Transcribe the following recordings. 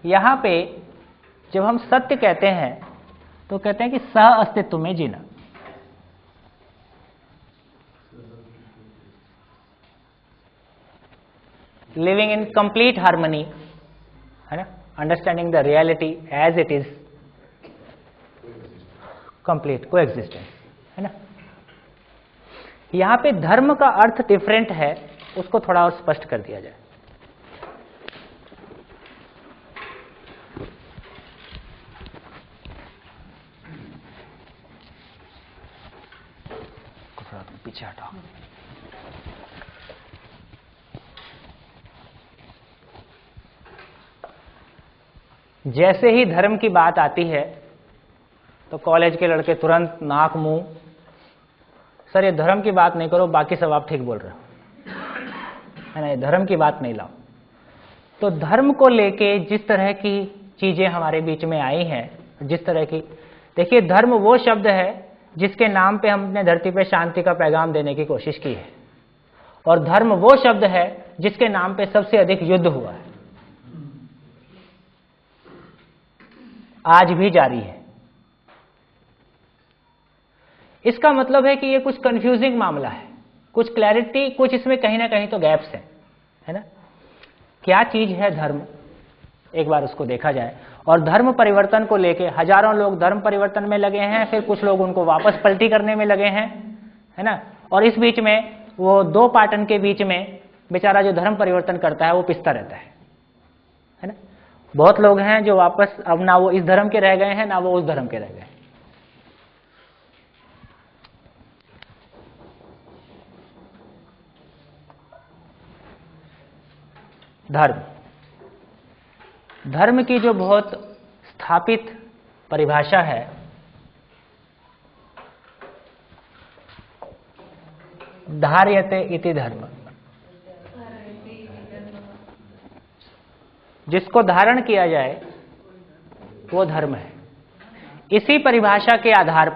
यहां पे जब हम सत्य कहते हैं तो कहते हैं कि सह अस्तित्व में जीना। लिविंग इन कंप्लीट हार्मनी, है ना, understanding the reality as it is, complete coexistence, है ना। यहां पे धर्म का अर्थ डिफरेंट है, उसको थोड़ा और स्पष्ट कर दिया जाए। पीछे हटाओ। जैसे ही धर्म की बात आती है तो कॉलेज के लड़के तुरंत नाक मुंह, सर ये धर्म की बात नहीं करो, बाकी सब आप ठीक बोल रहे हो, है ना, ये धर्म की बात नहीं लाओ। तो धर्म को लेके जिस तरह की चीजें हमारे बीच में आई हैं, जिस तरह की, देखिए धर्म वो शब्द है जिसके नाम पे हमने धरती पे शांति का पैगाम देने की कोशिश की है, और धर्म वो शब्द है जिसके नाम पे सबसे अधिक युद्ध हुआ है, आज भी जारी है। इसका मतलब है कि ये कुछ कंफ्यूजिंग मामला है, कुछ क्लैरिटी, कुछ इसमें कहीं ना कहीं तो गैप्स हैं, है ना। क्या चीज है धर्म, एक बार उसको देखा जाए। और धर्म परिवर्तन को लेके हजारों लोग धर्म परिवर्तन में लगे हैं, फिर कुछ लोग उनको वापस पलटी करने में लगे हैं, है ना। और इस बीच में वो दो पाटन के बीच में बेचारा जो धर्म परिवर्तन करता है वो पिसता रहता है ना। बहुत लोग हैं जो वापस अब ना वो इस धर्म के रह गए हैं ना वो उस धर्म के रह गए। धर्म की जो बहुत स्थापित परिभाषा है, धार्यते इति धर्म, जिसको धारण किया जाए वो धर्म है। इसी परिभाषा के आधार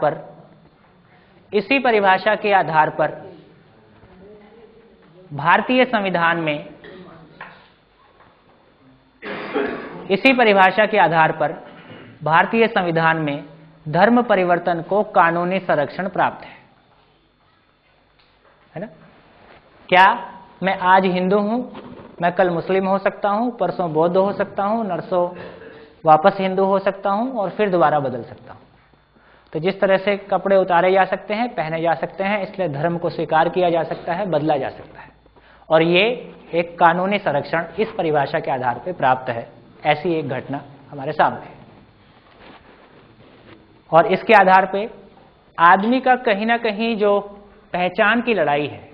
पर भारतीय संविधान में, इसी परिभाषा के आधार पर भारतीय संविधान में धर्म परिवर्तन को कानूनी संरक्षण प्राप्त है ना। क्या मैं आज हिंदू हूं, मैं कल मुस्लिम हो सकता हूं, परसों बौद्ध हो सकता हूं, नरसों वापस हिंदू हो सकता हूं और फिर दोबारा बदल सकता हूं। तो जिस तरह से कपड़े उतारे जा सकते हैं, पहने जा सकते हैं, इसलिए धर्म को स्वीकार किया जा सकता है, बदला जा सकता है, और ये एक कानूनी संरक्षण इस परिभाषा के आधार पर प्राप्त है। ऐसी एक घटना हमारे सामने है, और इसके आधार पे आदमी का कहीं ना कहीं जो पहचान की लड़ाई है,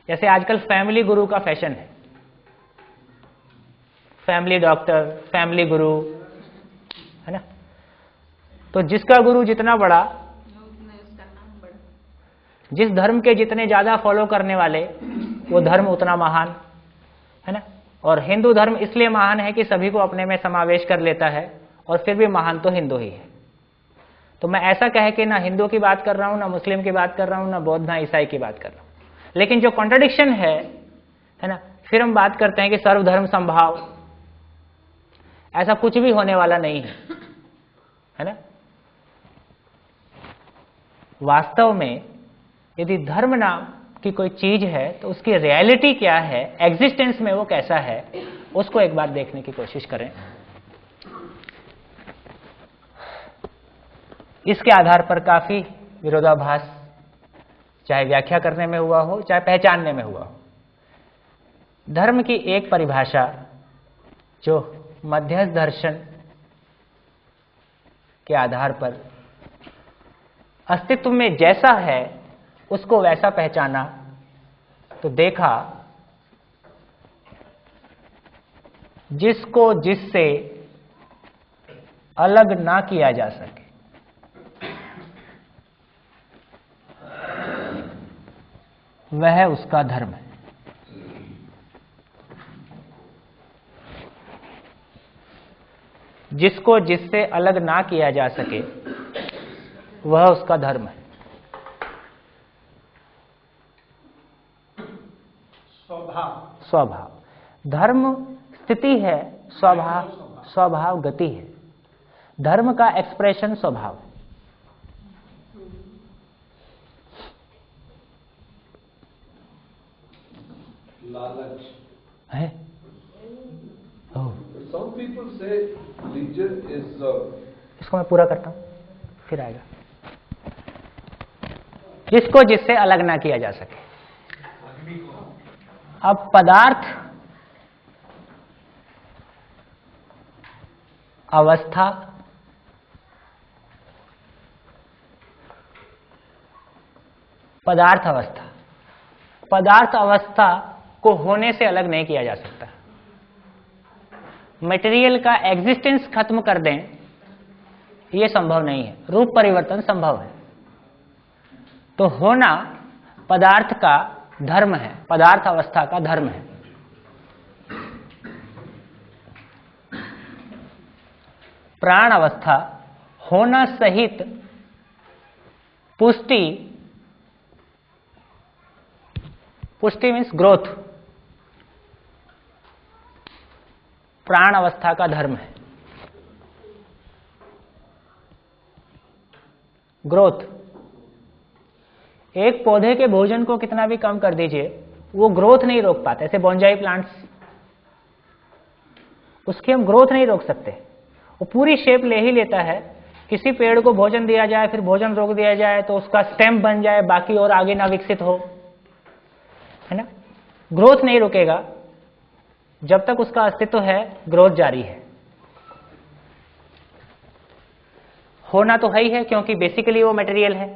जैसे आजकल फैमिली गुरु का फैशन है, फैमिली डॉक्टर, फैमिली गुरु, है ना। तो जिसका गुरु जितना बड़ा, जिस धर्म के जितने ज्यादा फॉलो करने वाले, वो धर्म उतना महान, है ना। और हिंदू धर्म इसलिए महान है कि सभी को अपने में समावेश कर लेता है, और फिर भी महान तो हिंदू ही है। तो मैं ऐसा कह के ना हिंदू की बात कर रहा हूं, ना मुस्लिम की बात कर रहा हूं, ना बौद्ध, ना ईसाई की बात कर रहा हूं, लेकिन जो कॉन्ट्रडिक्शन है ना, फिर हम बात करते हैं कि सर्वधर्म संभाव, ऐसा कुछ भी होने वाला नहीं है ना। वास्तव में यदि धर्म नाम की कोई चीज है तो उसकी रियलिटी क्या है, एग्जिस्टेंस में वो कैसा है, उसको एक बार देखने की कोशिश करें। इसके आधार पर काफी विरोधाभास चाहे व्याख्या करने में हुआ हो, चाहे पहचानने में हुआ हो। धर्म की एक परिभाषा जो मध्यस्थ दर्शन के आधार पर अस्तित्व में जैसा है उसको वैसा पहचाना, तो देखा जिसको जिससे अलग ना किया जा सके, वह उसका धर्म है। जिसको जिससे अलग ना किया जा सके वह उसका धर्म है। स्वभाव, धर्म स्थिति है, स्वभाव स्वभाव गति है, धर्म का एक्सप्रेशन स्वभाव है। लालच है। Some people say religion is इसको मैं पूरा करता हूं, फिर आएगा। जिसको जिससे अलग ना किया जा सके। अब पदार्थ, अवस्था, पदार्थ अवस्था, पदार्थ अवस्था को होने से अलग नहीं किया जा सकता। मटेरियल का एग्जिस्टेंस खत्म कर दें, यह संभव नहीं है। रूप परिवर्तन संभव है। तो होना पदार्थ का धर्म है, पदार्थ अवस्था का धर्म है। प्राण अवस्था होना सहित पुष्टि, पुष्टि मीन्स ग्रोथ, प्राण अवस्था का धर्म है। ग्रोथ, एक पौधे के भोजन को कितना भी कम कर दीजिए, वो ग्रोथ नहीं रोक पाते। ऐसे बोंजाई प्लांट्स, उसकी हम ग्रोथ नहीं रोक सकते। वो पूरी शेप ले ही लेता है। किसी पेड़ को भोजन दिया जाए, फिर भोजन रोक दिया जाए तो उसका स्टेम बन जाए, बाकी और आगे ना विकसित हो, है ना। ग्रोथ नहीं रुकेगा जब तक उसका अस्तित्व है, ग्रोथ जारी है। होना तो है ही है, क्योंकि बेसिकली वो मटेरियल है।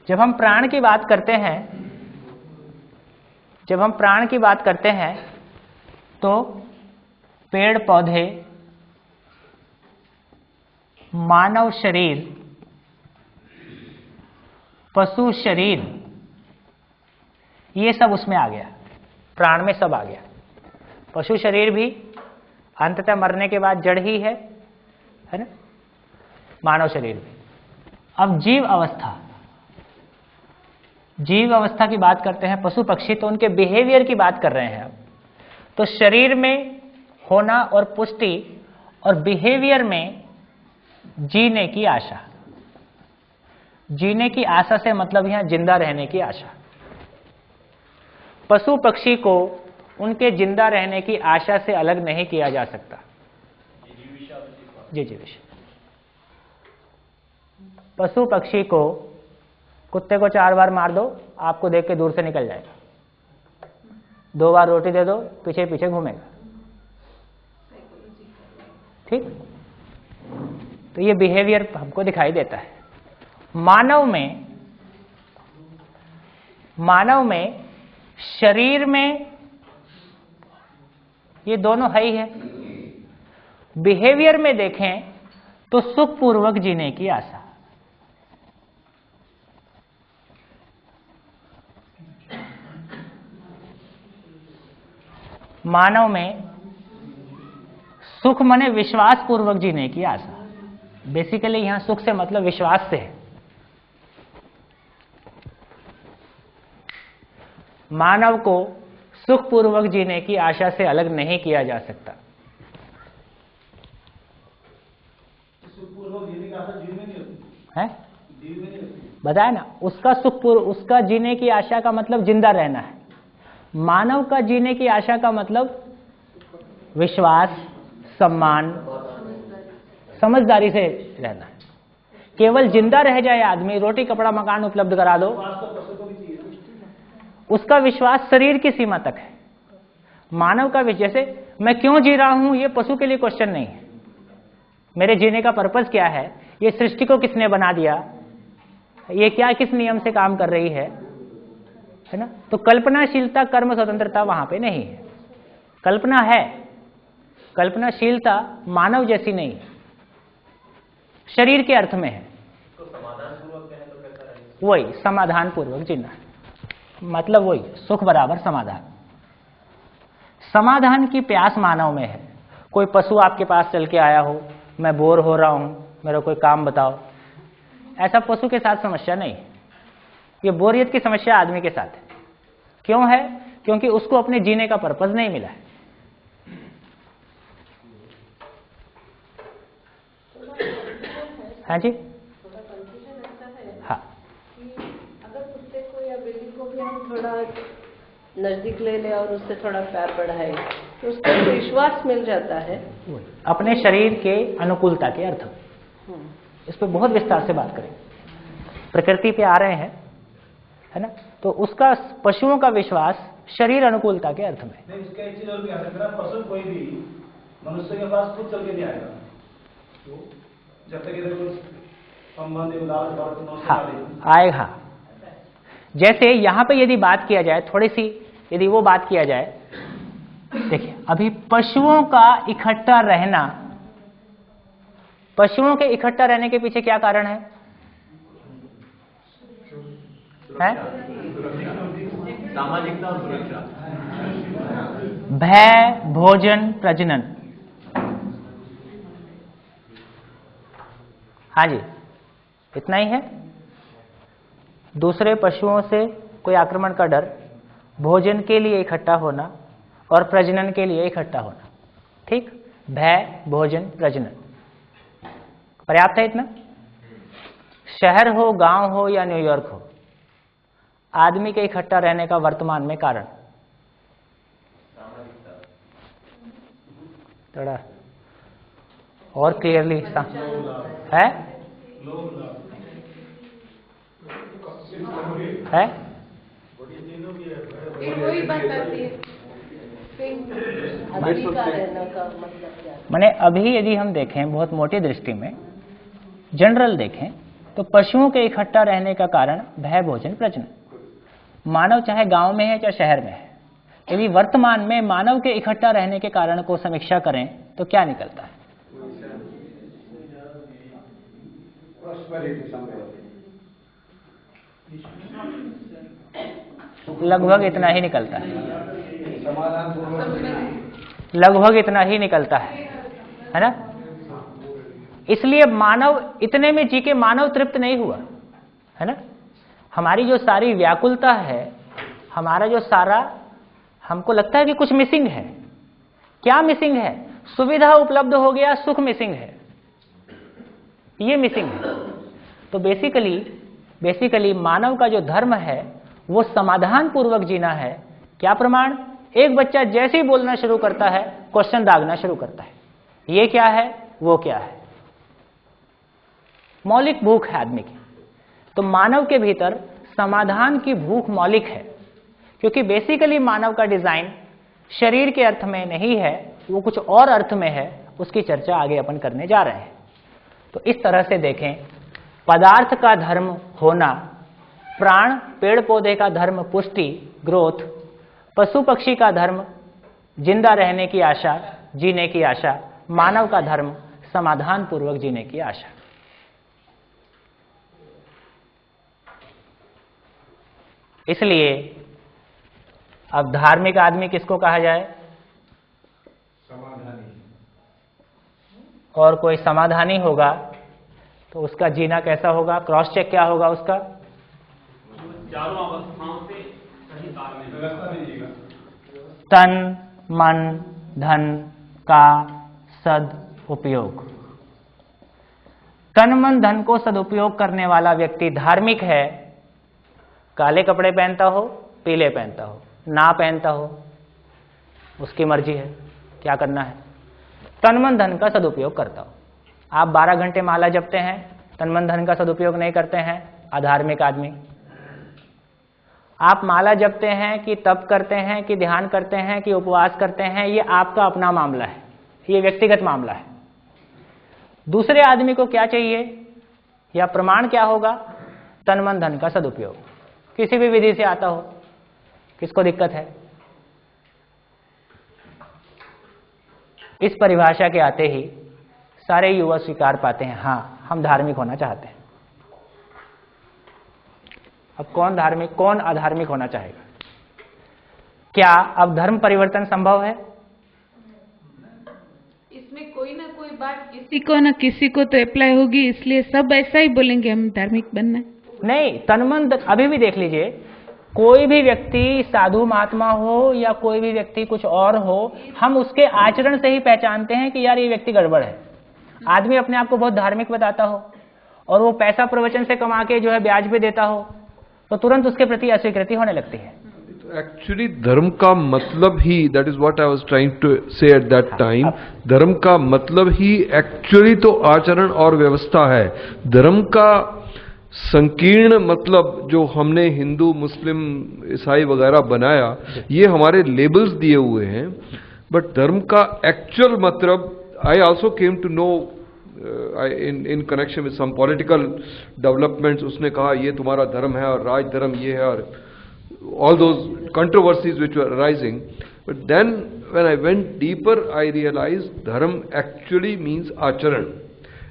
जब हम प्राण की बात करते हैं, जब हम प्राण की बात करते हैं तो पेड़ पौधे, मानव शरीर, पशु शरीर, ये सब उसमें आ गया। प्राण में सब आ गया। पशु शरीर भी अंततः मरने के बाद जड़ ही है ना। मानव शरीर भी। अब जीव अवस्था, जीव अवस्था की बात करते हैं। पशु पक्षी तो उनके बिहेवियर की बात कर रहे हैं। अब तो शरीर में होना और पुष्टि, और बिहेवियर में जीने की आशा। जीने की आशा से मतलब यहां जिंदा रहने की आशा। पशु पक्षी को उनके जिंदा रहने की आशा से अलग नहीं किया जा सकता। जी जी, पशु पक्षी को, कुत्ते को 4 बार मार दो, आपको देख के दूर से निकल जाएगा। 2 बार रोटी दे दो, पीछे पीछे घूमेगा। ठीक। तो ये बिहेवियर हमको दिखाई देता है। मानव में शरीर में ये दोनों है ही है। बिहेवियर में देखें तो सुखपूर्वक जीने की आशा। मानव में सुख माने विश्वास पूर्वक जीने की आशा। बेसिकली यहां सुख से मतलब विश्वास से है। मानव को सुखपूर्वक जीने की आशा से अलग नहीं किया जा सकता। सुखपूर्वक जीने की आशा जीव में नहीं होती है, जीव में नहीं होती। बताया ना, उसका उसका जीने की आशा का मतलब जिंदा रहना है। मानव का जीने की आशा का मतलब विश्वास, सम्मान, समझदारी से रहना है। केवल जिंदा रह जाए आदमी, रोटी कपड़ा मकान उपलब्ध करा दो, उसका विश्वास शरीर की सीमा तक है। मानव का जैसे मैं क्यों जी रहा हूं, ये पशु के लिए क्वेश्चन नहीं है। मेरे जीने का पर्पस क्या है, ये सृष्टि को किसने बना दिया, ये क्या किस नियम से काम कर रही है ना। तो कल्पनाशीलता, कर्म स्वतंत्रता वहां पे नहीं है। कल्पना है, कल्पनाशीलता मानव जैसी नहीं है, शरीर के अर्थ में है। तो समाधान पूर्वक कहें तो कैसा रहेगा? वही समाधान पूर्वक जीना, मतलब वही सुख बराबर समाधान। समाधान की प्यास मानव में है। कोई पशु आपके पास चल के आया हो, मैं बोर हो रहा हूं, मेरा कोई काम बताओ, ऐसा पशु के साथ समस्या नहीं है। ये बोरियत की समस्या आदमी के साथ है। क्यों है? क्योंकि उसको अपने जीने का पर्पस नहीं मिला है। हाँ जी, थोड़ा कंफ्यूजन ऐसा है हाँ कि अगर कुत्ते को या बिल्ली को भी हम थोड़ा नजदीक ले ले और उससे थोड़ा प्यार बढ़ाए तो उसको एक विश्वास मिल जाता है। अपने शरीर के अनुकूलता के अर्थ में इस पर बहुत विस्तार से बात करें, प्रकृति पे आ रहे हैं, है ना। तो उसका पशुओं का विश्वास शरीर अनुकूलता के अर्थ में। नहीं, इसका एक चीज और भी आ सकता है, पशु कोई भी मनुष्य के पास खुद चल के नहीं आएगा, तो जब तक इधर कुछ संबंध हाँ आएगा। जैसे यहाँ पे यदि बात किया जाए, थोड़ी सी यदि वो बात किया जाए, देखिए अभी पशुओं का इकट्ठा रहना, पशुओं के इकट्ठा रहने के पीछे क्या कारण है? सामाजिकता और सुरक्षा, भय, भोजन, प्रजनन। हाँ जी, इतना ही है। दूसरे पशुओं से कोई आक्रमण का डर, भोजन के लिए इकट्ठा होना और प्रजनन के लिए इकट्ठा होना। ठीक, भय, भोजन, प्रजनन, पर्याप्त है इतना। शहर हो, गांव हो या न्यूयॉर्क हो, आदमी के इकट्ठा रहने का वर्तमान में कारण थोड़ा और क्लियरली है वही बात आती है, आदमी का रहने का मतलब क्या है? माने अभी यदि हम देखें बहुत मोटी दृष्टि में, जनरल देखें, तो पशुओं के इकट्ठा रहने का कारण भय, भोजन, प्रजनन। मानव चाहे गांव में है चाहे शहर में है, यदि वर्तमान में मानव के इकट्ठा रहने के कारण को समीक्षा करें तो क्या निकलता है? लगभग इतना ही निकलता है, लगभग इतना ही निकलता है ना। इसलिए मानव इतने में जी के मानव तृप्त नहीं हुआ, है ना। हमारी जो सारी व्याकुलता है, हमारा जो सारा, हमको लगता है कि कुछ मिसिंग है। क्या मिसिंग है? सुविधा उपलब्ध हो गया, सुख मिसिंग है, ये मिसिंग है। तो बेसिकली मानव का जो धर्म है वो समाधान पूर्वक जीना है। क्या प्रमाण? एक बच्चा जैसे ही बोलना शुरू करता है क्वेश्चन दागना शुरू करता है, ये क्या है, वो क्या है। मौलिक भूख है आदमी की। तो मानव के भीतर समाधान की भूख मौलिक है, क्योंकि बेसिकली मानव का डिजाइन शरीर के अर्थ में नहीं है, वो कुछ और अर्थ में है। उसकी चर्चा आगे अपन करने जा रहे हैं। तो इस तरह से देखें, पदार्थ का धर्म होना, प्राण पेड़ पौधे का धर्म पुष्टि ग्रोथ, पशु पक्षी का धर्म जिंदा रहने की आशा, जीने की आशा, मानव का धर्म समाधान पूर्वक जीने की आशा। इसलिए अब धार्मिक आदमी किसको कहा जाए? समाधानी। और कोई समाधानी होगा तो उसका जीना कैसा होगा? क्रॉस चेक क्या होगा उसका? चारों अवस्थाओं से सही तालमेल व्यवस्था दीजिएगा। तन मन धन का सदुपयोग। तन मन धन को सदुपयोग करने वाला व्यक्ति धार्मिक है। काले कपड़े पहनता हो, पीले पहनता हो, ना पहनता हो, उसकी मर्जी है क्या करना है। तन मन धन का सदुपयोग करता हो। आप 12 घंटे माला जपते हैं, तन मन धन का सदुपयोग नहीं करते हैं, अधार्मिक आदमी। आप माला जपते हैं कि तप करते हैं कि ध्यान करते हैं कि उपवास करते हैं, ये आपका अपना मामला है, ये व्यक्तिगत मामला है। दूसरे आदमी को क्या चाहिए या प्रमाण क्या होगा? तन मन धन का सदुपयोग, किसी भी विधि से आता हो, किसको दिक्कत है? इस परिभाषा के आते ही सारे युवा स्वीकार पाते हैं, हाँ हम धार्मिक होना चाहते हैं। अब कौन धार्मिक कौन अधार्मिक होना चाहेगा? क्या अब धर्म परिवर्तन संभव है? इसमें कोई ना कोई बात किसी को ना किसी को तो अप्लाई होगी, इसलिए सब ऐसा ही बोलेंगे हम धार्मिक बनना है। नहीं, तनमन अभी भी देख लीजिए, कोई भी व्यक्ति साधु महात्मा हो या कोई भी व्यक्ति कुछ और हो, हम उसके आचरण से ही पहचानते हैं कि यार ये व्यक्ति गड़बड़ है। आदमी अपने आप को बहुत धार्मिक बताता हो, और वो पैसा प्रवचन से कमा के जो है ब्याज पे देता हो, तो तुरंत उसके प्रति अस्वीकृति होने लगती है। एक्चुअली धर्म का मतलब ही, that is what I was trying to say at that time, धर्म का मतलब ही एक्चुअली तो आचरण और व्यवस्था है। धर्म का संकीर्ण मतलब जो हमने हिंदू, मुस्लिम, ईसाई वगैरह बनाया, ये हमारे लेबल्स दिए हुए हैं, बट धर्म का एक्चुअल मतलब, I also came to know in connection with some political developments, उसने कहा ये तुम्हारा धर्म है और राज धर्म ये है, और all those controversies which were arising. But then when I went deeper, I realized dharm actually means acharan.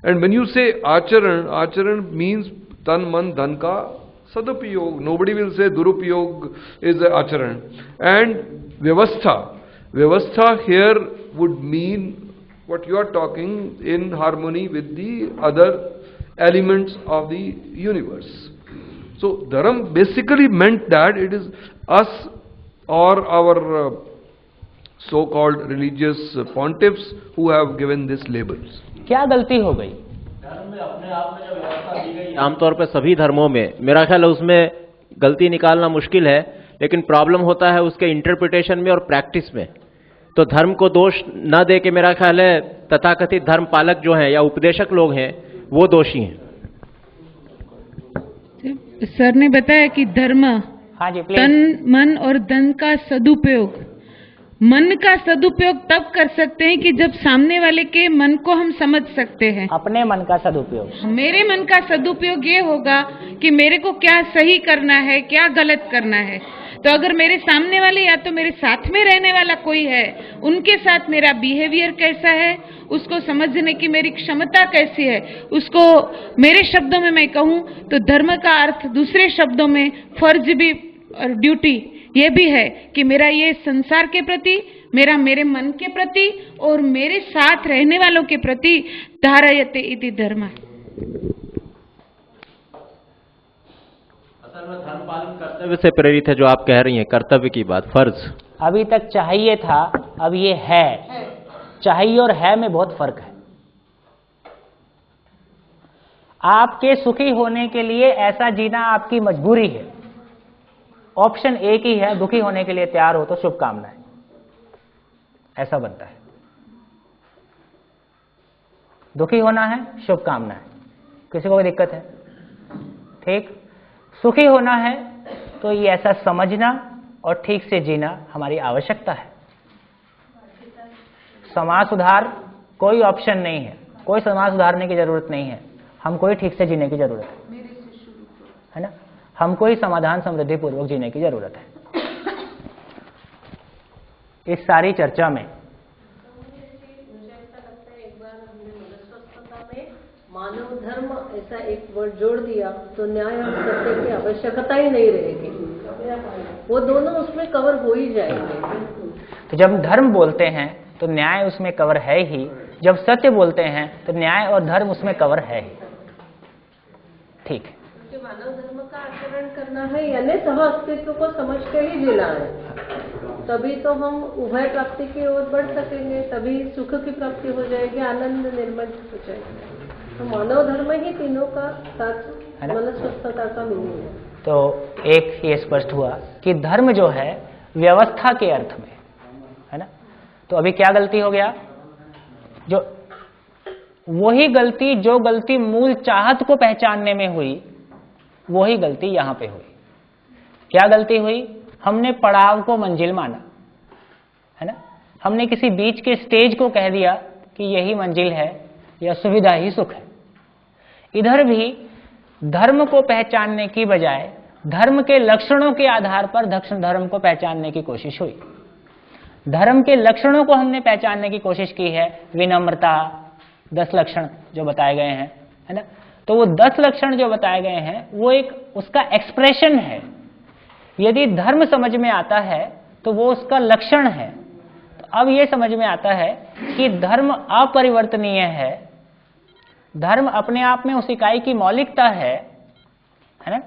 And when you say acharan, acharan means tan man dhan ka sadupayog. Nobody will say durupayog is acharan. And vyavastha here would mean what you are talking, in harmony with the other elements of the universe. So dharam basically meant that it is us or our so-called religious pontiffs who have given these labels. क्या गलती हो गई? धर्म में अपने आप में जो व्यवस्था दी गई आमतौर पर सभी धर्मों में, मेरा ख्याल है उसमें गलती निकालना मुश्किल है, लेकिन प्रॉब्लम होता है उसके इंटरप्रिटेशन में और प्रैक्टिस में। तो धर्म को दोष न दे के मेरा ख्याल है तथाकथित धर्म पालक जो हैं या उपदेशक लोग हैं वो दोषी हैं। सर ने बताया कि धर्म हाँ जी, प्लीज। तन, मन और धन का सदुपयोग, मन का सदुपयोग तब कर सकते हैं कि जब सामने वाले के मन को हम समझ सकते हैं। अपने मन का सदुपयोग, मेरे मन का सदुपयोग ये होगा कि मेरे को क्या सही करना है, क्या गलत करना है। तो अगर मेरे सामने वाले या तो मेरे साथ में रहने वाला कोई है, उनके साथ मेरा बिहेवियर कैसा है, उसको समझने की मेरी क्षमता कैसी है, उसको मेरे शब्दों में मैं कहूँ तो धर्म का अर्थ दूसरे शब्दों में फर्ज भी और ड्यूटी ये भी है कि मेरा ये संसार के प्रति, मेरा मेरे मन के प्रति और मेरे साथ रहने वालों के प्रति धारयते इति धर्म। असल में धर्म पालन कर्तव्य से प्रेरित है, जो आप कह रही हैं कर्तव्य की बात, फर्ज। अभी तक चाहिए था, अब ये है। चाहिए और है में बहुत फर्क है। आपके सुखी होने के लिए ऐसा जीना आपकी मजबूरी है। ऑप्शन एक ही है, दुखी होने के लिए तैयार हो तो शुभकामनाएं, ऐसा बनता है। दुखी होना है, शुभकामनाएं, किसी को कोई दिक्कत है? ठीक। सुखी होना है तो ये ऐसा समझना और ठीक से जीना हमारी आवश्यकता है। समाज सुधार कोई ऑप्शन नहीं है, कोई समाज सुधारने की जरूरत नहीं है, हमको ही ठीक से जीने की जरूरत है ना। हमको ही समाधान समृद्धि पूर्वक जीने की जरूरत है। इस सारी चर्चा में मुझे ऐसा लगता है एक बार हमने मनस्वस्थता में मानव धर्म ऐसा एक वर्ड जोड़ दिया तो न्याय और सत्य की आवश्यकता ही नहीं रहेगी, वो दोनों उसमें कवर हो ही जाएंगे। तो जब धर्म बोलते हैं तो न्याय उसमें कवर है ही, जब सत्य बोलते हैं तो न्याय और धर्म उसमें कवर है ही। ठीक है, क्योंकि मानव धर्म का आचरण करना है यानी सह अस्तित्व को समझ के ही जीना है, तभी तो हम उभय प्राप्ति की ओर बढ़ सकेंगे, तभी सुख की प्राप्ति हो जाएगी, आनंद निर्मल हो जाएगा। तो मानव धर्म ही तीनों का साथ मनस्वस्थता का मीनिंग है। तो एक ये स्पष्ट हुआ कि धर्म जो है व्यवस्था के अर्थ में है ना। तो अभी क्या गलती हो गया? जो वही गलती, जो गलती मूल चाहत को पहचानने में हुई, वही गलती यहां पे हुई। क्या गलती हुई? हमने पड़ाव को मंजिल माना है ना। हमने किसी बीच के स्टेज को कह दिया कि यही मंजिल है या सुविधा ही सुख है। इधर भी धर्म को पहचानने की बजाय धर्म के लक्षणों के आधार पर धर्म को पहचानने की कोशिश हुई। धर्म के लक्षणों को हमने पहचानने की कोशिश की है, विनम्रता, 10 लक्षण जो बताए गए हैं है ना। तो वो 10 लक्षण जो बताए गए हैं वो एक उसका एक्सप्रेशन है। यदि धर्म समझ में आता है तो वो उसका लक्षण है। तो अब ये समझ में आता है कि धर्म अपरिवर्तनीय है, धर्म अपने आप में उस इकाई की मौलिकता है ना।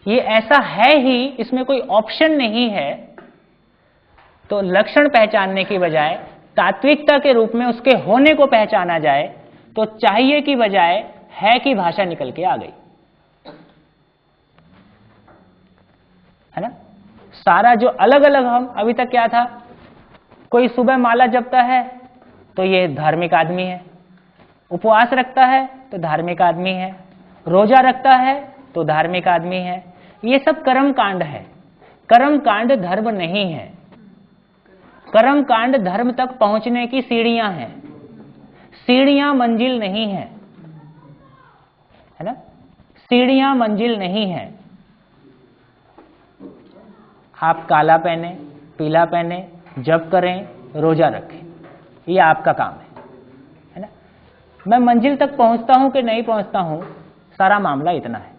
ये ऐसा है ही, इसमें कोई ऑप्शन नहीं है। तो लक्षण पहचानने की बजाय तात्विकता के रूप में उसके होने को पहचाना जाए, तो चाहिए की बजाय है की भाषा निकल के आ गई, है ना। सारा जो अलग अलग हम अभी तक क्या था, कोई सुबह माला जपता है तो ये धार्मिक आदमी है, उपवास रखता है तो धार्मिक आदमी है, रोजा रखता है तो धार्मिक आदमी है। ये सब कर्म कांड है। कर्म कांड धर्म नहीं है। कर्म कांड धर्म तक पहुंचने की सीढ़ियां हैं, सीढ़ियां मंजिल नहीं है, है ना। सीढ़ियां मंजिल नहीं है। आप काला पहने, पीला पहने, जप करें, रोजा रखें, ये आपका काम है ना। मैं मंजिल तक पहुंचता हूं कि नहीं पहुंचता हूं, सारा मामला इतना है।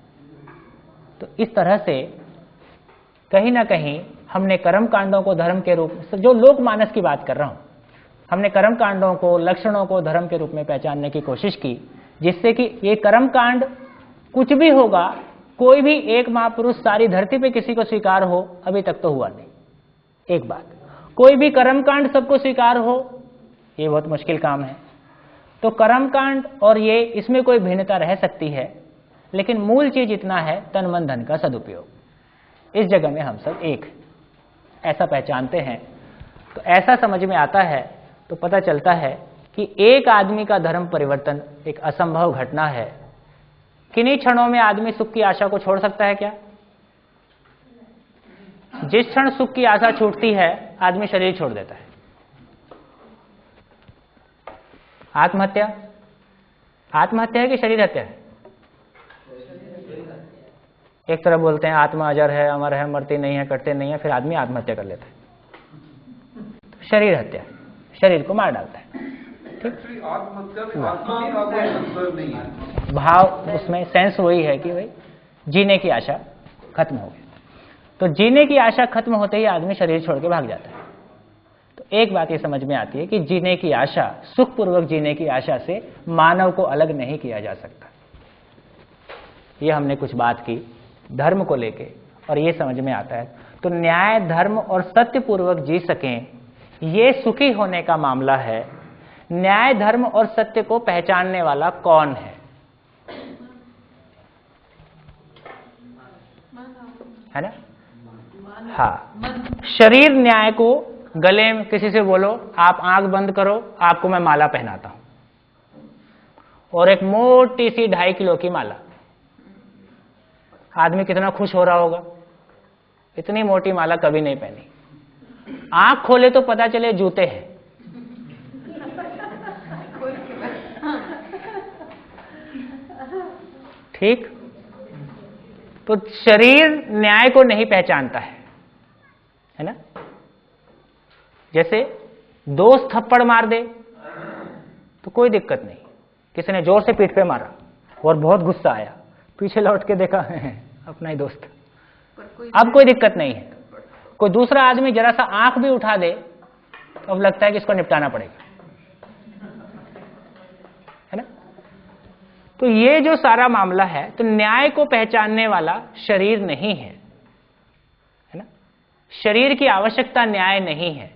तो इस तरह से कहीं ना कहीं हमने कर्म कांडों को धर्म के रूप में, जो लोक मानस की बात कर रहा हूं, हमने कर्म कांडों को, लक्षणों को धर्म के रूप में पहचानने की कोशिश की, जिससे कि ये कर्म कांड कुछ भी होगा, कोई भी एक महापुरुष सारी धरती पे किसी को स्वीकार हो, अभी तक तो हुआ नहीं। एक बात, कोई भी कर्म कांड सबको स्वीकार हो, ये बहुत मुश्किल काम है। तो कर्म कांड और ये, इसमें कोई भिन्नता रह सकती है, लेकिन मूल चीज इतना है, तन मन धन का सदुपयोग। इस जगह में हम सब एक ऐसा पहचानते हैं। तो ऐसा समझ में आता है, तो पता चलता है कि एक आदमी का धर्म परिवर्तन एक असंभव घटना है। किन्हीं क्षणों में आदमी सुख की आशा को छोड़ सकता है क्या? जिस क्षण सुख की आशा छूटती है, आदमी शरीर छोड़ देता है। आत्महत्या, आत्महत्या है कि शरीर हत्या है? एक तरफ बोलते हैं आत्मा अजर है, अमर है, मरती नहीं है, कटते नहीं है, फिर आदमी आत्महत्या कर लेता है। तो शरीर हत्या, शरीर को मार डालता है। ठीक, भाव उसमें सेंस वही है कि भाई जीने की आशा खत्म हो गई। तो जीने की आशा खत्म होते ही आदमी शरीर छोड़ के भाग जाता है। तो एक बात ये समझ में आती है कि जीने की आशा, सुखपूर्वक जीने की आशा से मानव को अलग नहीं किया जा सकता। ये हमने कुछ बात की धर्म को लेके, और ये समझ में आता है। तो न्याय, धर्म और सत्य पूर्वक जी सकें, ये सुखी होने का मामला है। न्याय, धर्म और सत्य को पहचानने वाला कौन है ना? हाँ, शरीर न्याय को, गले में किसी से बोलो आप आंख बंद करो, आपको मैं माला पहनाता हूं, और एक मोटी सी 2.5 किलो की माला, आदमी कितना खुश हो रहा होगा। इतनी मोटी माला कभी नहीं पहनी। आंख खोले तो पता चले जूते हैं। ठीक, तो शरीर न्याय को नहीं पहचानता है ना। जैसे दोस्त थप्पड़ मार दे तो कोई दिक्कत नहीं, किसी ने जोर से पीठ पे मारा और बहुत गुस्सा आया, पीछे लौट के देखा अपना ही दोस्त, अब कोई दिक्कत नहीं है। कोई दूसरा आदमी जरा सा आंख भी उठा दे तो अब लगता है कि इसको निपटाना पड़ेगा, है ना। तो ये जो सारा मामला है, तो न्याय को पहचानने वाला शरीर नहीं है ना। शरीर की आवश्यकता न्याय नहीं है।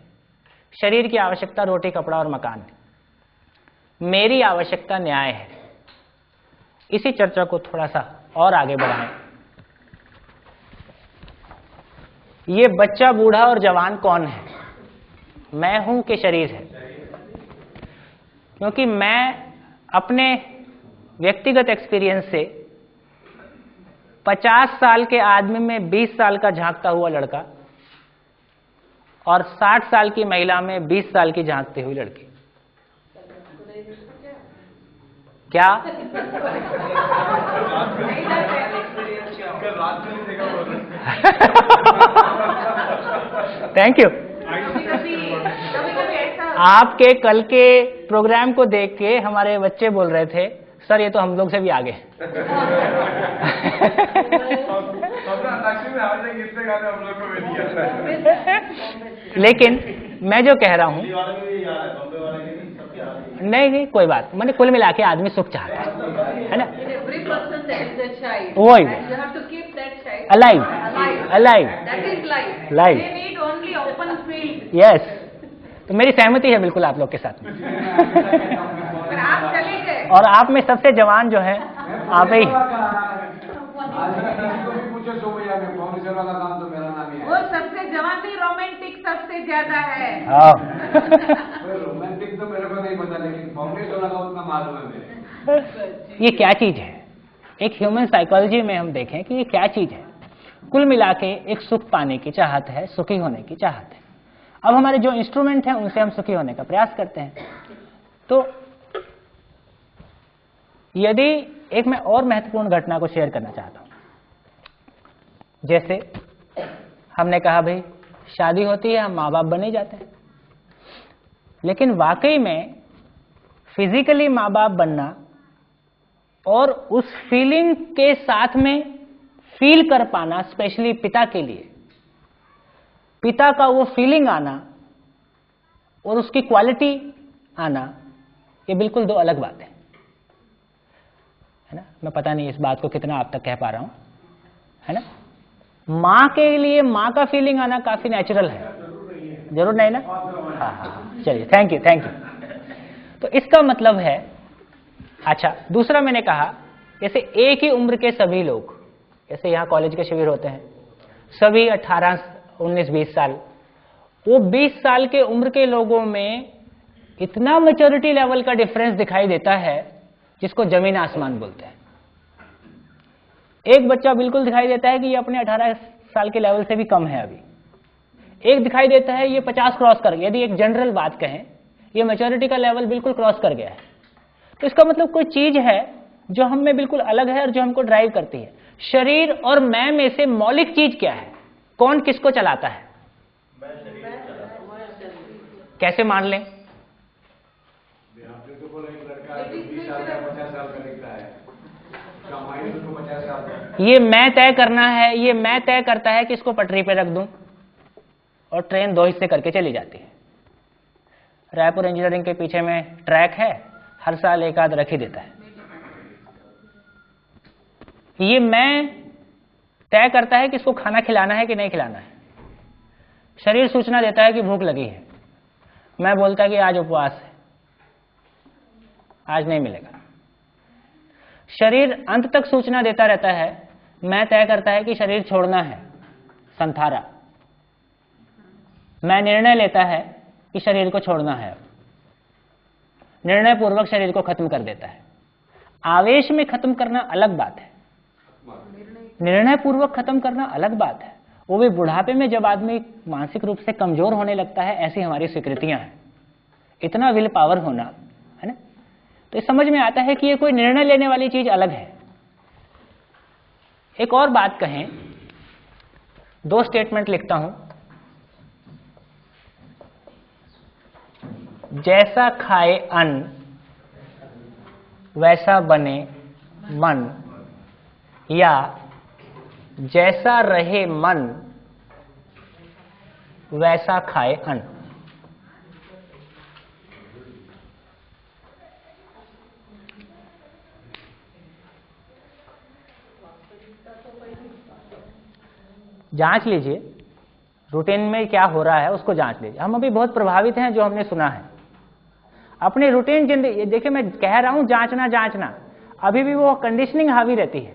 शरीर की आवश्यकता रोटी, कपड़ा और मकान है। मेरी आवश्यकता न्याय है। इसी चर्चा को थोड़ा सा और आगे बढ़ाएं। ये बच्चा, बूढ़ा और जवान कौन है? मैं हूं कि शरीर है? क्योंकि मैं अपने व्यक्तिगत एक्सपीरियंस से 50 साल के आदमी में 20 साल का झांकता हुआ लड़का और 60 साल की महिला में 20 साल की झांकती हुई लड़की, क्या थैंक यू। आपके कल के प्रोग्राम को देख के हमारे बच्चे बोल रहे थे, सर ये तो हम लोग से भी आगे। लेकिन मैं जो कह रहा हूं, नहीं कोई बात, मैंने कुल मिला के आदमी सुख चाहता है ना। वही अलाइव यस। तो मेरी सहमति है बिल्कुल आप लोग के साथ में। आप चले गए और आप में सबसे जवान जो है आप ही। पूछो सोमैया में फाउंडेशन वाला काम तो मेरा नाम ही है। वो सबसे जवान नहीं, रोमांटिक सबसे ज्यादा है। रोमांटिक तो मेरे को नहीं पता, लेकिन फाउंडेशन वाला उतना मालूम है मेरे। ये क्या चीज है? एक ह्यूमन साइकोलॉजी में हम देखें कि ये क्या चीज है। कुल मिला के एक सुख पाने की चाहत है, सुखी होने की चाहत है। अब हमारे जो इंस्ट्रूमेंट हैं उनसे हम सुखी होने का प्रयास करते हैं। तो यदि एक मैं और महत्वपूर्ण घटना को शेयर करना चाहता हूं, जैसे हमने कहा भाई शादी होती है, हम माँ बाप बने जाते हैं, लेकिन वाकई में फिजिकली माँ बाप बनना और उस फीलिंग के साथ में फील कर पाना, स्पेशली पिता के लिए, पिता का वो फीलिंग आना और उसकी क्वालिटी आना, ये बिल्कुल दो अलग बात है ना। मैं पता नहीं इस बात को कितना आप तक कह पा रहा हूं, है ना। माँ के लिए माँ का फीलिंग आना काफी नेचुरल है, जरूर नहीं ना। हाँ, चलिए, थैंक यू। तो इसका मतलब है, अच्छा दूसरा मैंने कहा जैसे एक ही उम्र के सभी लोग, जैसे यहाँ कॉलेज के शिविर होते हैं, सभी 18, 19, 20 साल, वो 20 साल के उम्र के लोगों में इतना मैच्योरिटी लेवल का डिफरेंस दिखाई देता है जिसको जमीन आसमान बोलते हैं। एक बच्चा बिल्कुल दिखाई देता है कि ये अपने 18 साल के लेवल से भी कम है अभी, एक दिखाई देता है ये 50 क्रॉस कर गया। यदि एक जनरल बात कहें, ये मैच्योरिटी का लेवल बिल्कुल क्रॉस कर गया है, तो इसका मतलब कोई चीज है जो हम में बिल्कुल अलग है और जो हमको ड्राइव करती है। शरीर और मैं में से मौलिक चीज क्या है? कौन किसको चलाता है? कैसे मान लें? ये मैं तय करना है, ये मैं तय करता है कि इसको पटरी पे रख दूं और ट्रेन 2 हिस्से करके चली जाती है। रायपुर इंजीनियरिंग के पीछे में ट्रैक है, हर साल एक आध रख ही देता है। ये मैं तय करता है कि इसको खाना खिलाना है कि नहीं खिलाना है। शरीर सूचना देता है कि भूख लगी है, मैं बोलता है कि आज उपवास है, आज नहीं मिलेगा। शरीर अंत तक सूचना देता रहता है, मैं तय करता है कि शरीर छोड़ना है, संथारा। मैं निर्णय लेता है कि शरीर को छोड़ना है, निर्णय पूर्वक शरीर को खत्म कर देता है। आवेश में खत्म करना अलग बात है, निर्णय पूर्वक खत्म करना अलग बात है। वो भी बुढ़ापे में जब आदमी मानसिक रूप से कमजोर होने लगता है, ऐसी हमारी स्वीकृतियां हैं। इतना विल पावर होना, है ना। तो समझ में आता है कि ये कोई निर्णय लेने वाली चीज अलग है। एक और बात कहें, 2 स्टेटमेंट लिखता हूं। जैसा खाए अन्न वैसा बने मन, या जैसा रहे मन वैसा खाए अन्न। जांच लीजिए रूटीन में क्या हो रहा है, उसको जांच लीजिए। हम अभी बहुत प्रभावित हैं जो हमने सुना है अपनी रूटीन जिंदगी। देखिए मैं कह रहा हूं जांचना, अभी भी वो कंडीशनिंग हावी रहती है।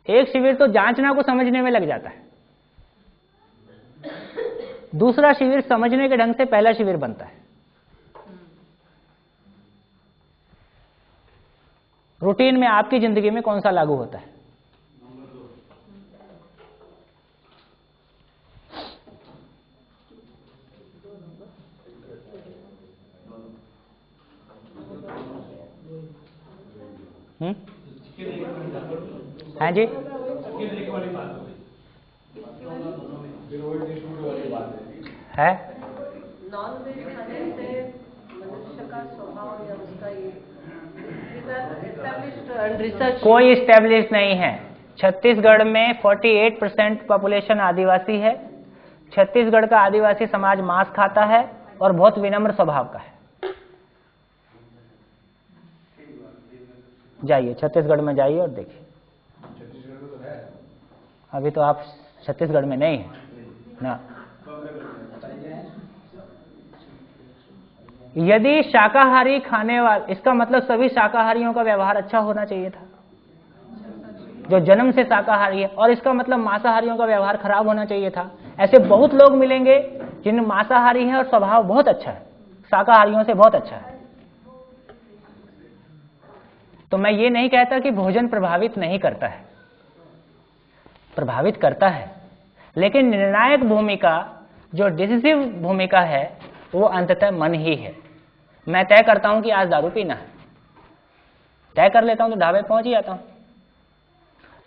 एक शिविर तो जांचना को समझने में लग जाता है, दूसरा शिविर समझने के ढंग से पहला शिविर बनता है। रूटीन में आपकी जिंदगी में कौन सा लागू होता है? हाँ जी, है नॉन वेज खाने से मनुष्य का स्वभाव या उसका ये रिसर्च कोई स्टैब्लिश नहीं है। छत्तीसगढ़ में 48% पॉपुलेशन आदिवासी है। छत्तीसगढ़ का आदिवासी समाज मांस खाता है और बहुत विनम्र स्वभाव का है। जाइए छत्तीसगढ़ में जाइए और देखिए। अभी तो आप छत्तीसगढ़ में नहीं है ना। यदि शाकाहारी खाने वाले, इसका मतलब सभी शाकाहारियों का व्यवहार अच्छा होना चाहिए था जो जन्म से शाकाहारी है, और इसका मतलब मांसाहारियों का व्यवहार खराब होना चाहिए था। ऐसे बहुत लोग मिलेंगे जिन मांसाहारी हैं और स्वभाव बहुत अच्छा है, शाकाहारियों से बहुत अच्छा है। तो मैं ये नहीं कहता कि भोजन प्रभावित नहीं करता है, प्रभावित करता है, लेकिन निर्णायक भूमिका, जो डिसिसिव भूमिका है, वो अंततः मन ही है। मैं तय करता हूं कि आज दारू पीना है, तय कर लेता हूं तो ढाबे पहुंच ही जाता हूं।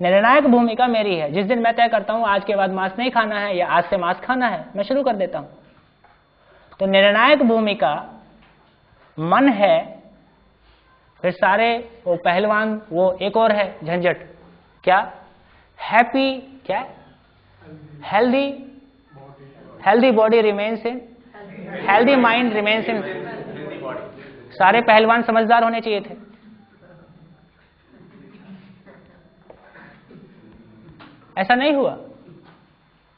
निर्णायक भूमिका मेरी है। जिस दिन मैं तय करता हूं आज के बाद मांस नहीं खाना है या आज से मांस खाना है, मैं शुरू कर देता हूं। तो निर्णायक भूमिका मन है। फिर सारे वो पहलवान, वो एक और है झंझट, क्या हैप्पी, क्या healthy body remains in healthy mind remains in. सारे पहलवान समझदार होने चाहिए थे। ऐसा नहीं हुआ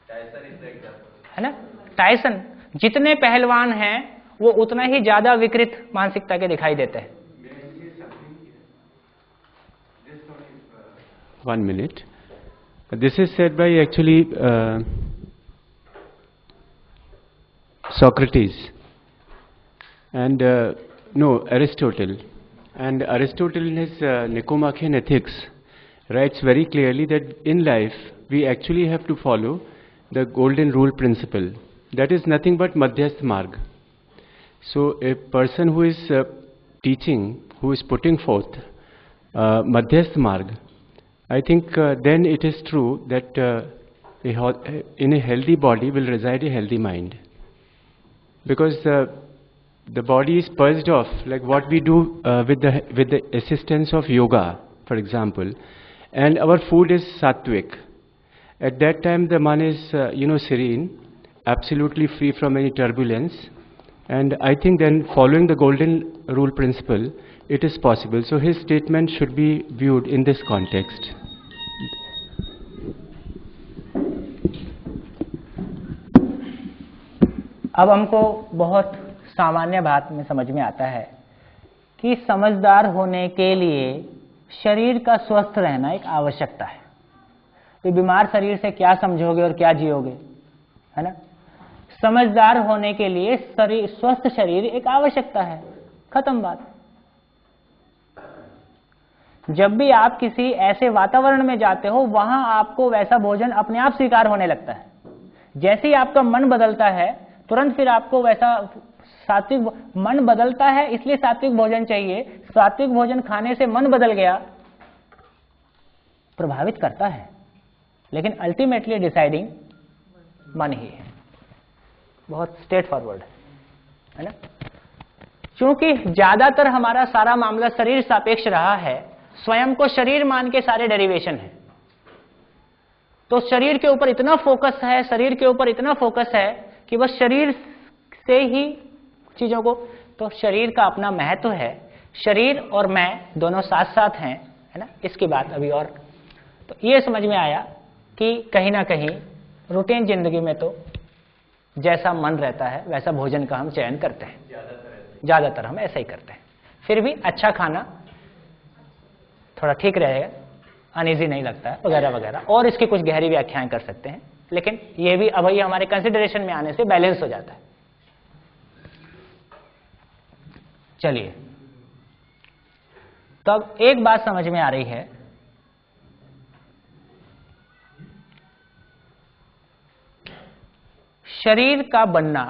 है ना। टायसन, जितने पहलवान हैं वो उतना ही ज्यादा विकृत मानसिकता के दिखाई देते हैं। 1 minute. This is said by actually Socrates and no, Aristotle. And Aristotle in his Nicomachean Ethics writes very clearly that in life we actually have to follow the golden rule principle. That is nothing but Madhyasth Marg. So a person who is teaching, who is putting forth Madhyasth Marg, I think then it is true that in a healthy body will reside a healthy mind. Because the body is purged off, like what we do with the assistance of yoga, for example, and our food is sattvic. At that time the man is serene, absolutely free from any turbulence, and I think then following the golden rule principle, it is possible. So his statement should be viewed in this context. अब हमको बहुत सामान्य बात में समझ में आता है कि समझदार होने के लिए शरीर का स्वस्थ रहना एक आवश्यकता है। तो बीमार शरीर से क्या समझोगे और क्या जियोगे, है ना। समझदार होने के लिए स्वस्थ शरीर एक आवश्यकता है, खत्म बात। जब भी आप किसी ऐसे वातावरण में जाते हो वहां आपको वैसा भोजन अपने आप स्वीकार होने लगता है। जैसे ही आपका मन बदलता है तुरंत फिर आपको वैसा सात्विक मन बदलता है, इसलिए सात्विक भोजन चाहिए। सात्विक भोजन खाने से मन बदल गया, प्रभावित करता है, लेकिन अल्टीमेटली डिसाइडिंग मन ही है। बहुत स्ट्रेट फॉरवर्ड है ना। क्योंकि ज्यादातर हमारा सारा मामला शरीर सापेक्ष रहा है, स्वयं को शरीर मान के सारे डेरिवेशन है। तो शरीर के ऊपर इतना फोकस है, शरीर के ऊपर इतना फोकस है कि बस शरीर से ही चीजों को, तो शरीर का अपना महत्व है। शरीर और मैं दोनों साथ साथ हैं, है ना। इसकी बात अभी और, तो ये समझ में आया कि कहीं ना कहीं रूटीन जिंदगी में तो जैसा मन रहता है वैसा भोजन का हम चयन करते हैं, ज्यादातर हम ऐसा ही करते हैं। फिर भी अच्छा खाना थोड़ा ठीक रहेगा, अनईजी नहीं लगता है वगैरह वगैरह, और इसकी कुछ गहरी व्याख्याएं कर सकते हैं, लेकिन ये भी अब ये हमारे कंसिडरेशन में आने से बैलेंस हो जाता है। चलिए, तो अब एक बात समझ में आ रही है, शरीर का बनना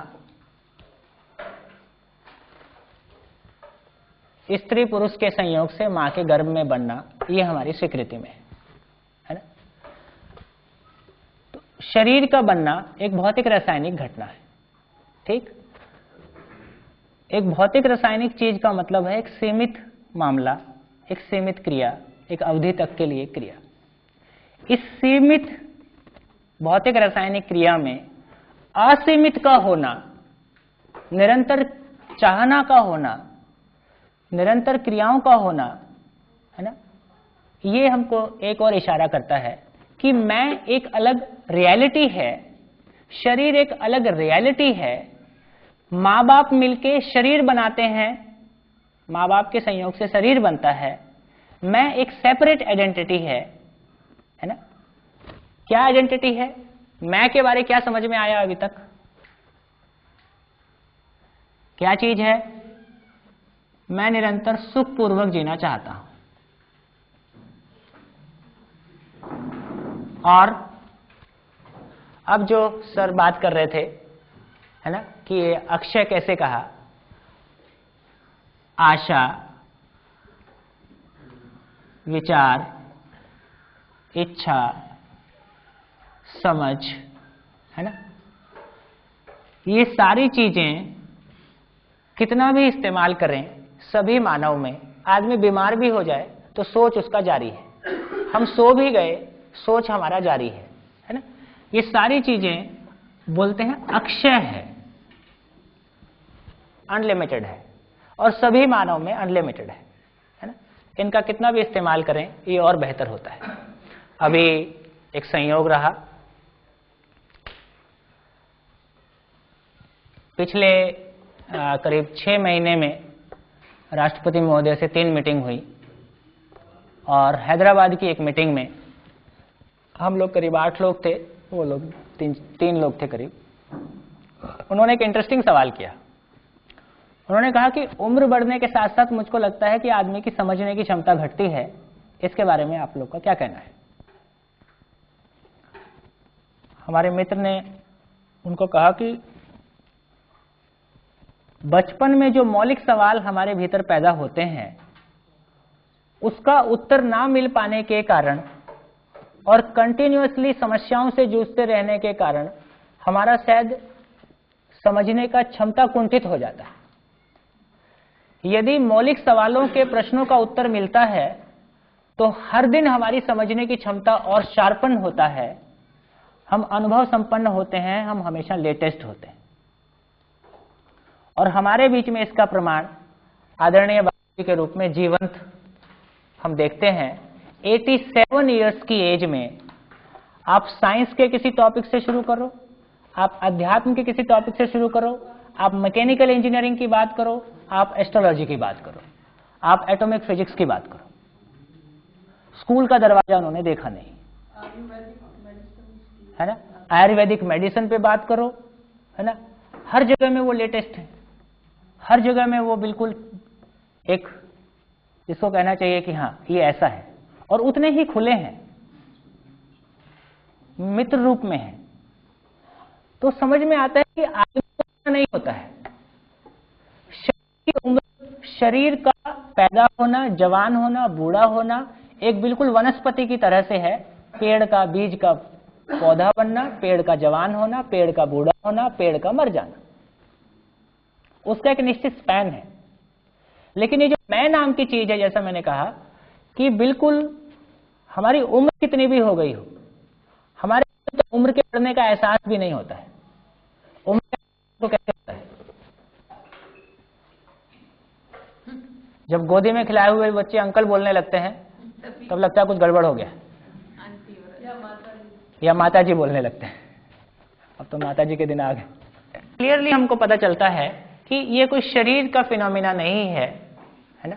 स्त्री पुरुष के संयोग से मां के गर्भ में बनना, ये हमारी स्वीकृति में है ना। तो शरीर का बनना एक भौतिक रासायनिक घटना है, ठीक। एक भौतिक रासायनिक चीज का मतलब है एक सीमित मामला, एक सीमित क्रिया, एक अवधि तक के लिए क्रिया। इस सीमित भौतिक रासायनिक क्रिया में असीमित का होना, निरंतर चाहना का होना, निरंतर क्रियाओं का होना, है ना, ये हमको एक और इशारा करता है कि मैं एक अलग रियलिटी है, शरीर एक अलग रियलिटी है, माँ बाप मिलके शरीर बनाते हैं, माँ बाप के संयोग से शरीर बनता है। मैं एक सेपरेट आइडेंटिटी है ना? क्या आइडेंटिटी है? मैं के बारे क्या समझ में आया अभी तक? क्या चीज है? मैं निरंतर सुखपूर्वक जीना चाहता हूं। और अब जो सर बात कर रहे थे है ना कि ये अक्षय कैसे कहा, आशा, विचार, इच्छा, समझ, है ना, ये सारी चीजें कितना भी इस्तेमाल करें सभी मानव में, आदमी बीमार भी हो जाए तो सोच उसका जारी है, हम सो भी गए सोच हमारा जारी है ना। ये सारी चीजें बोलते हैं अक्षय है, अनलिमिटेड है, और सभी मानव में अनलिमिटेड है ना। इनका कितना भी इस्तेमाल करें ये और बेहतर होता है। अभी एक संयोग रहा, पिछले करीब 6 महीने में राष्ट्रपति महोदय से 3 मीटिंग हुई, और हैदराबाद की एक मीटिंग में हम लोग करीब 8 लोग थे, वो लोग 3 लोग थे करीब। उन्होंने एक इंटरेस्टिंग सवाल किया। उन्होंने कहा कि उम्र बढ़ने के साथ साथ मुझको लगता है कि आदमी की समझने की क्षमता घटती है, इसके बारे में आप लोग का क्या कहना है? हमारे मित्र ने उनको कहा कि बचपन में जो मौलिक सवाल हमारे भीतर पैदा होते हैं उसका उत्तर ना मिल पाने के कारण और कंटिन्यूअसली समस्याओं से जूझते रहने के कारण हमारा शायद समझने का क्षमता कुंठित हो जाता है। यदि मौलिक सवालों के प्रश्नों का उत्तर मिलता है तो हर दिन हमारी समझने की क्षमता और शार्पन होता है, हम अनुभव संपन्न होते हैं, हम हमेशा लेटेस्ट होते हैं। और हमारे बीच में इसका प्रमाण आदरणीय बाबू के रूप में जीवंत हम देखते हैं। 87 इयर्स की एज में आप साइंस के किसी टॉपिक से शुरू करो, आप अध्यात्म के किसी टॉपिक से शुरू करो, आप मैकेनिकल इंजीनियरिंग की बात करो, आप एस्ट्रोलॉजी की बात करो, आप एटॉमिक फिजिक्स की बात करो, स्कूल का दरवाजा उन्होंने देखा नहीं, है ना। आयुर्वेदिक मेडिसिन पे बात करो, है ना, हर जगह में वो लेटेस्ट है, हर जगह में वो बिल्कुल एक जिसको कहना चाहिए कि हाँ ये ऐसा है, और उतने ही खुले हैं, मित्र रूप में है। तो समझ में आता है कि आदमी नहीं होता है। शरीर की उम्र, शरीर का पैदा होना, जवान होना, बूढ़ा होना एक बिल्कुल वनस्पति की तरह से है। पेड़ का बीज का पौधा बनना, पेड़ का जवान होना, पेड़ का बूढ़ा होना, पेड़ का मर जाना, उसका एक निश्चित स्पैन है। लेकिन ये जो मैं नाम की चीज है, जैसा मैंने कहा कि बिल्कुल हमारी उम्र कितनी भी हो गई हो, हमारे तो उम्र के बढ़ने का एहसास भी नहीं होता है। उम्र तो कैसे होता है? जब गोदी में खिलाए हुए बच्चे अंकल बोलने लगते हैं तब लगता है कुछ गड़बड़ हो गया, या माता जी बोलने लगते हैं। अब तो माता जी के दिन आ गए। क्लियरली हमको पता चलता है कि ये कोई शरीर का फिनोमिना नहीं है, है ना,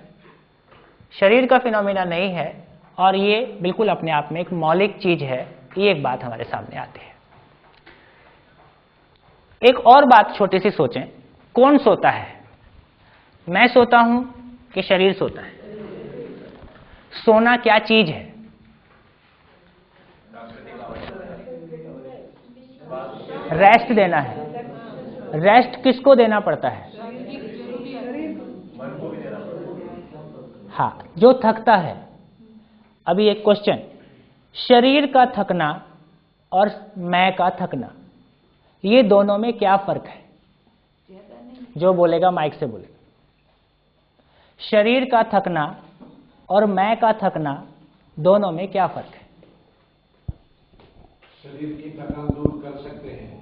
शरीर का फिनोमिना नहीं है, और ये बिल्कुल अपने आप में एक मौलिक चीज है। ये एक बात हमारे सामने आती है। एक और बात छोटी सी सोचें, कौन सोता है? मैं सोता हूं कि शरीर सोता है? सोना क्या चीज है? रेस्ट देना है। रेस्ट किसको देना पड़ता है? हाँ, जो थकता है। अभी एक क्वेश्चन, शरीर का थकना और मैं का थकना, ये दोनों में क्या फर्क है? जो बोलेगा माइक से बोलेगा। शरीर का थकना और मैं का थकना, दोनों में क्या फर्क है? शरीर की थकान दूर कर सकते हैं,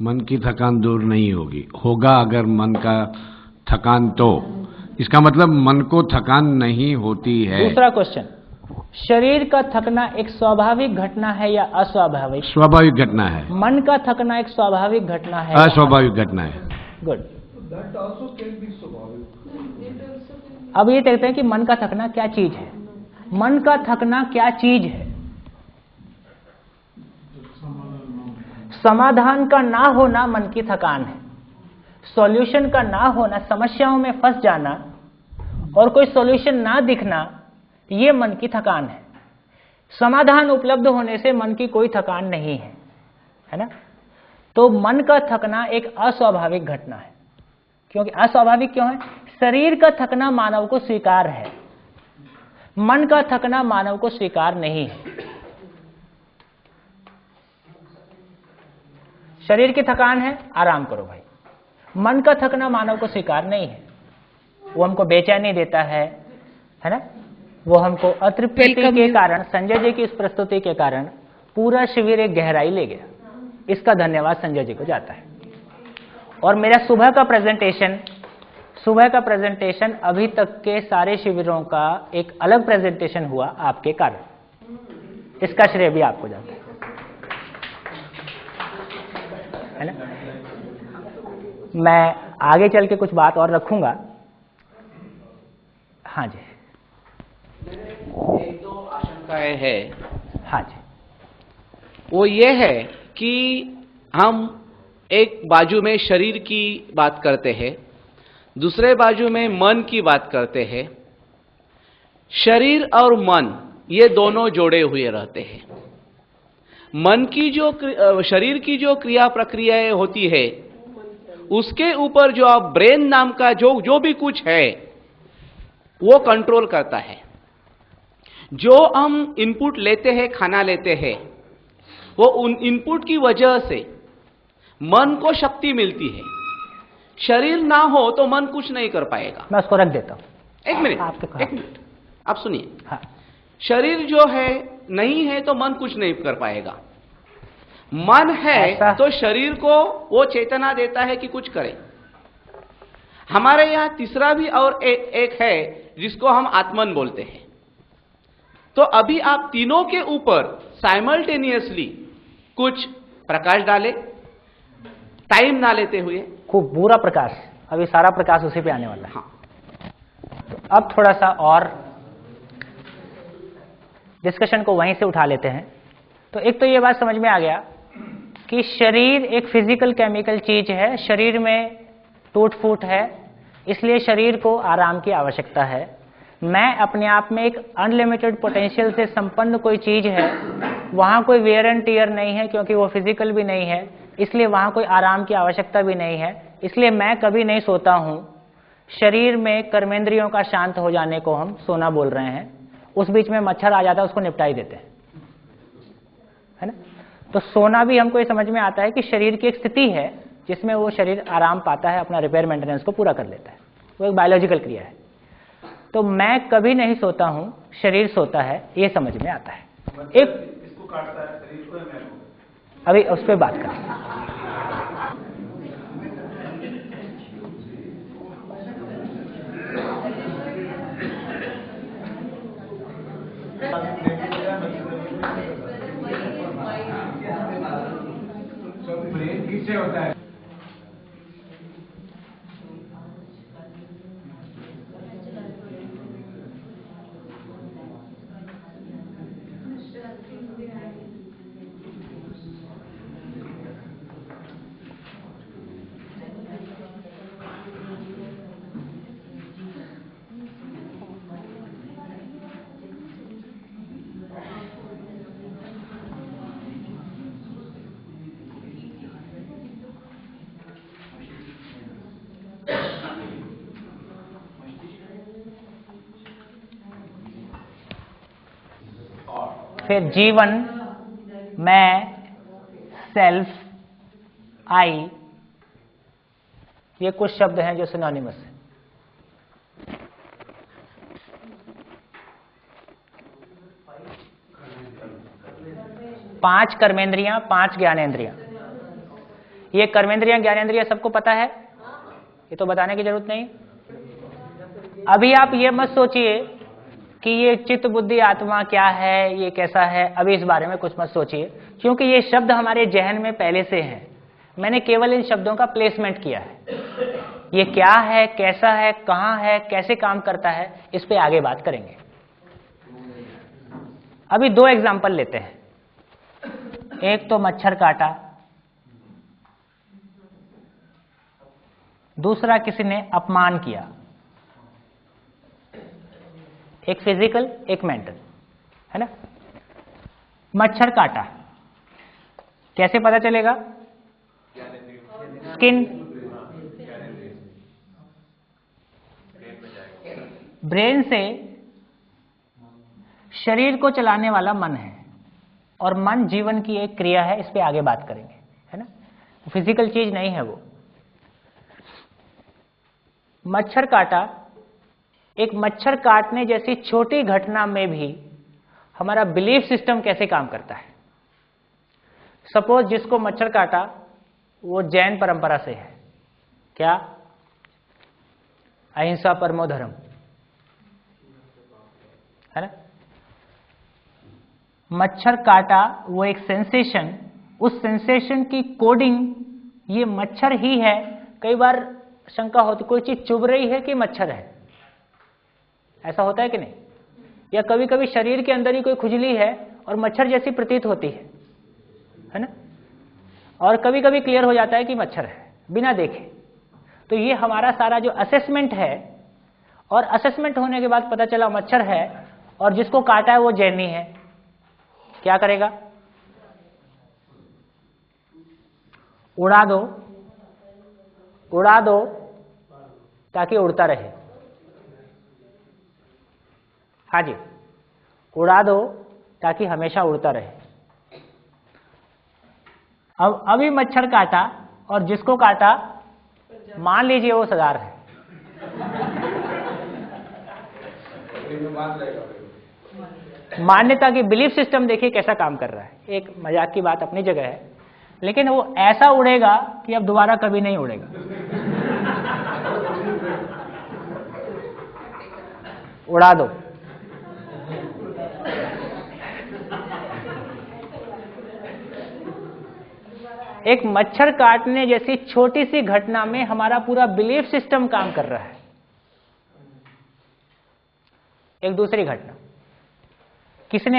मन की थकान दूर नहीं होगी। होगा अगर मन का थकान, तो इसका मतलब मन को थकान नहीं होती है। दूसरा क्वेश्चन, शरीर का थकना एक स्वाभाविक घटना है या अस्वाभाविक? स्वाभाविक घटना है। मन का थकना एक स्वाभाविक घटना है? अस्वाभाविक घटना है। Good. That also can be स्वाभाविक। अब ये देखते हैं कि मन का थकना क्या चीज है। मन का थकना क्या चीज है? समाधान का ना होना मन की थकान है। सॉल्यूशन का ना होना, समस्याओं में फंस जाना और कोई सॉल्यूशन ना दिखना, ये मन की थकान है। समाधान उपलब्ध होने से मन की कोई थकान नहीं है, है ना? तो मन का थकना एक अस्वाभाविक घटना है। क्योंकि अस्वाभाविक क्यों है? शरीर का थकना मानव को स्वीकार है, मन का थकना मानव को स्वीकार नहीं है। शरीर की थकान है, आराम करो भाई। मन का थकना मानव को स्वीकार नहीं है। वो हमको बेचैनी देता है ना? वो हमको अतृप्ति के कारण, संजय जी की इस प्रस्तुति के कारण पूरा शिविर एक गहराई ले गया। इसका धन्यवाद संजय जी को जाता है। और मेरा सुबह का प्रेजेंटेशन अभी तक के सारे शिविरों का एक अलग प्रेजेंटेशन हुआ आपके कारण। इसका श्रेय भी आपको जाता है ना? मैं आगे चल के कुछ बात और रखूंगा। हाँ जी, एक दो आशंकाएं हैं। हाँ जी, वो ये है कि हम एक बाजू में शरीर की बात करते हैं, दूसरे बाजू में मन की बात करते हैं। शरीर और मन ये दोनों जोड़े हुए रहते हैं। मन की जो शरीर की जो क्रिया प्रक्रियाएं होती है, उसके ऊपर जो आप ब्रेन नाम का जो भी कुछ है वो कंट्रोल करता है। जो हम इनपुट लेते हैं, खाना लेते हैं, वो उन इनपुट की वजह से मन को शक्ति मिलती है। शरीर ना हो तो मन कुछ नहीं कर पाएगा। मैं उसको रख देता हूं। एक मिनट, आप सुनिए। हाँ। शरीर जो है नहीं है तो मन कुछ नहीं कर पाएगा। मन है तो शरीर को वो चेतना देता है कि कुछ करे। हमारे यहां तीसरा भी और एक है जिसको हम आत्मन बोलते हैं। तो अभी आप तीनों के ऊपर साइमल्टेनियसली कुछ प्रकाश डाले, टाइम ना लेते हुए। खूब पूरा प्रकाश, अभी सारा प्रकाश उसी पे आने वाला है। हाँ। तो अब थोड़ा सा और डिस्कशन को वहीं से उठा लेते हैं। तो एक तो ये बात समझ में आ गया कि शरीर एक फिजिकल केमिकल चीज है, शरीर में टूट फूट है, इसलिए शरीर को आराम की आवश्यकता है। मैं अपने आप में एक अनलिमिटेड पोटेंशियल से संपन्न कोई चीज है, वहां कोई वेयर एंड टीयर नहीं है क्योंकि वो फिजिकल भी नहीं है, इसलिए वहां कोई आराम की आवश्यकता भी नहीं है। इसलिए मैं कभी नहीं सोता हूं। शरीर में कर्मेंद्रियों का शांत हो जाने को हम सोना बोल रहे हैं। उस बीच में मच्छर आ जाता है, उसको निपटा ही देते हैं, है ना? तो सोना भी हमको ये समझ में आता है कि शरीर की एक स्थिति है जिसमें वो शरीर आराम पाता है, अपना रिपेयर मेंटेनेंस को पूरा कर लेता है। वो एक बायोलॉजिकल क्रिया है। तो मैं कभी नहीं सोता हूं, शरीर सोता है, ये समझ में आता है। एक इसको काटता है शरीर को या मैं को? अभी उस पर बात करें। ब्रेन किससे होता है? फिर जीवन, मैं, सेल्फ, आई, ये कुछ शब्द हैं जो सिनोनिमस हैं। पांच कर्मेंद्रियां, पांच ज्ञानेंद्रियां। ये कर्मेंद्रियां ज्ञानेंद्रियां सबको पता है, ये तो बताने की जरूरत नहीं। अभी आप ये मत सोचिए कि ये चित्त बुद्धि आत्मा क्या है, ये कैसा है, अभी इस बारे में कुछ मत सोचिए, क्योंकि ये शब्द हमारे जहन में पहले से हैं। मैंने केवल इन शब्दों का प्लेसमेंट किया है। ये क्या है, कैसा है, कहां है, कैसे काम करता है, इस पे आगे बात करेंगे। अभी 2 एग्जाम्पल लेते हैं। एक तो मच्छर काटा, दूसरा किसी ने अपमान किया। एक फिजिकल, एक मेंटल, है ना। मच्छर काटा, कैसे पता चलेगा? स्किन, ब्रेन से शरीर को चलाने वाला मन है, और मन जीवन की एक क्रिया है, इस पे आगे बात करेंगे, है ना। फिजिकल चीज नहीं है वो। मच्छर काटा, एक मच्छर काटने जैसी छोटी घटना में भी हमारा बिलीफ सिस्टम कैसे काम करता है। सपोज जिसको मच्छर काटा वो जैन परंपरा से है, क्या? अहिंसा परमो धर्म, है ना। मच्छर काटा, वो एक सेंसेशन, उस सेंसेशन की कोडिंग ये मच्छर ही है। कई बार शंका होती कोई चीज चुभ रही है कि मच्छर है, ऐसा होता है कि नहीं? या कभी कभी शरीर के अंदर ही कोई खुजली है और मच्छर जैसी प्रतीत होती है ना। और कभी कभी क्लियर हो जाता है कि मच्छर है बिना देखे। तो ये हमारा सारा जो असेसमेंट है, और असेसमेंट होने के बाद पता चला मच्छर है और जिसको काटा है वो जैनी है, क्या करेगा? उड़ा दो, उड़ा दो ताकि उड़ता रहे। हाँ जी, उड़ा दो ताकि हमेशा उड़ता रहे। अब अभी मच्छर काटा और जिसको काटा मान लीजिए वो सरदार है, मान्यता की बिलीफ सिस्टम देखिए कैसा काम कर रहा है। एक मजाक की बात अपनी जगह है, लेकिन वो ऐसा उड़ेगा कि अब दोबारा कभी नहीं उड़ेगा। उड़ा दो। एक मच्छर काटने जैसी छोटी सी घटना में हमारा पूरा बिलीफ सिस्टम काम कर रहा है। एक दूसरी घटना, किसी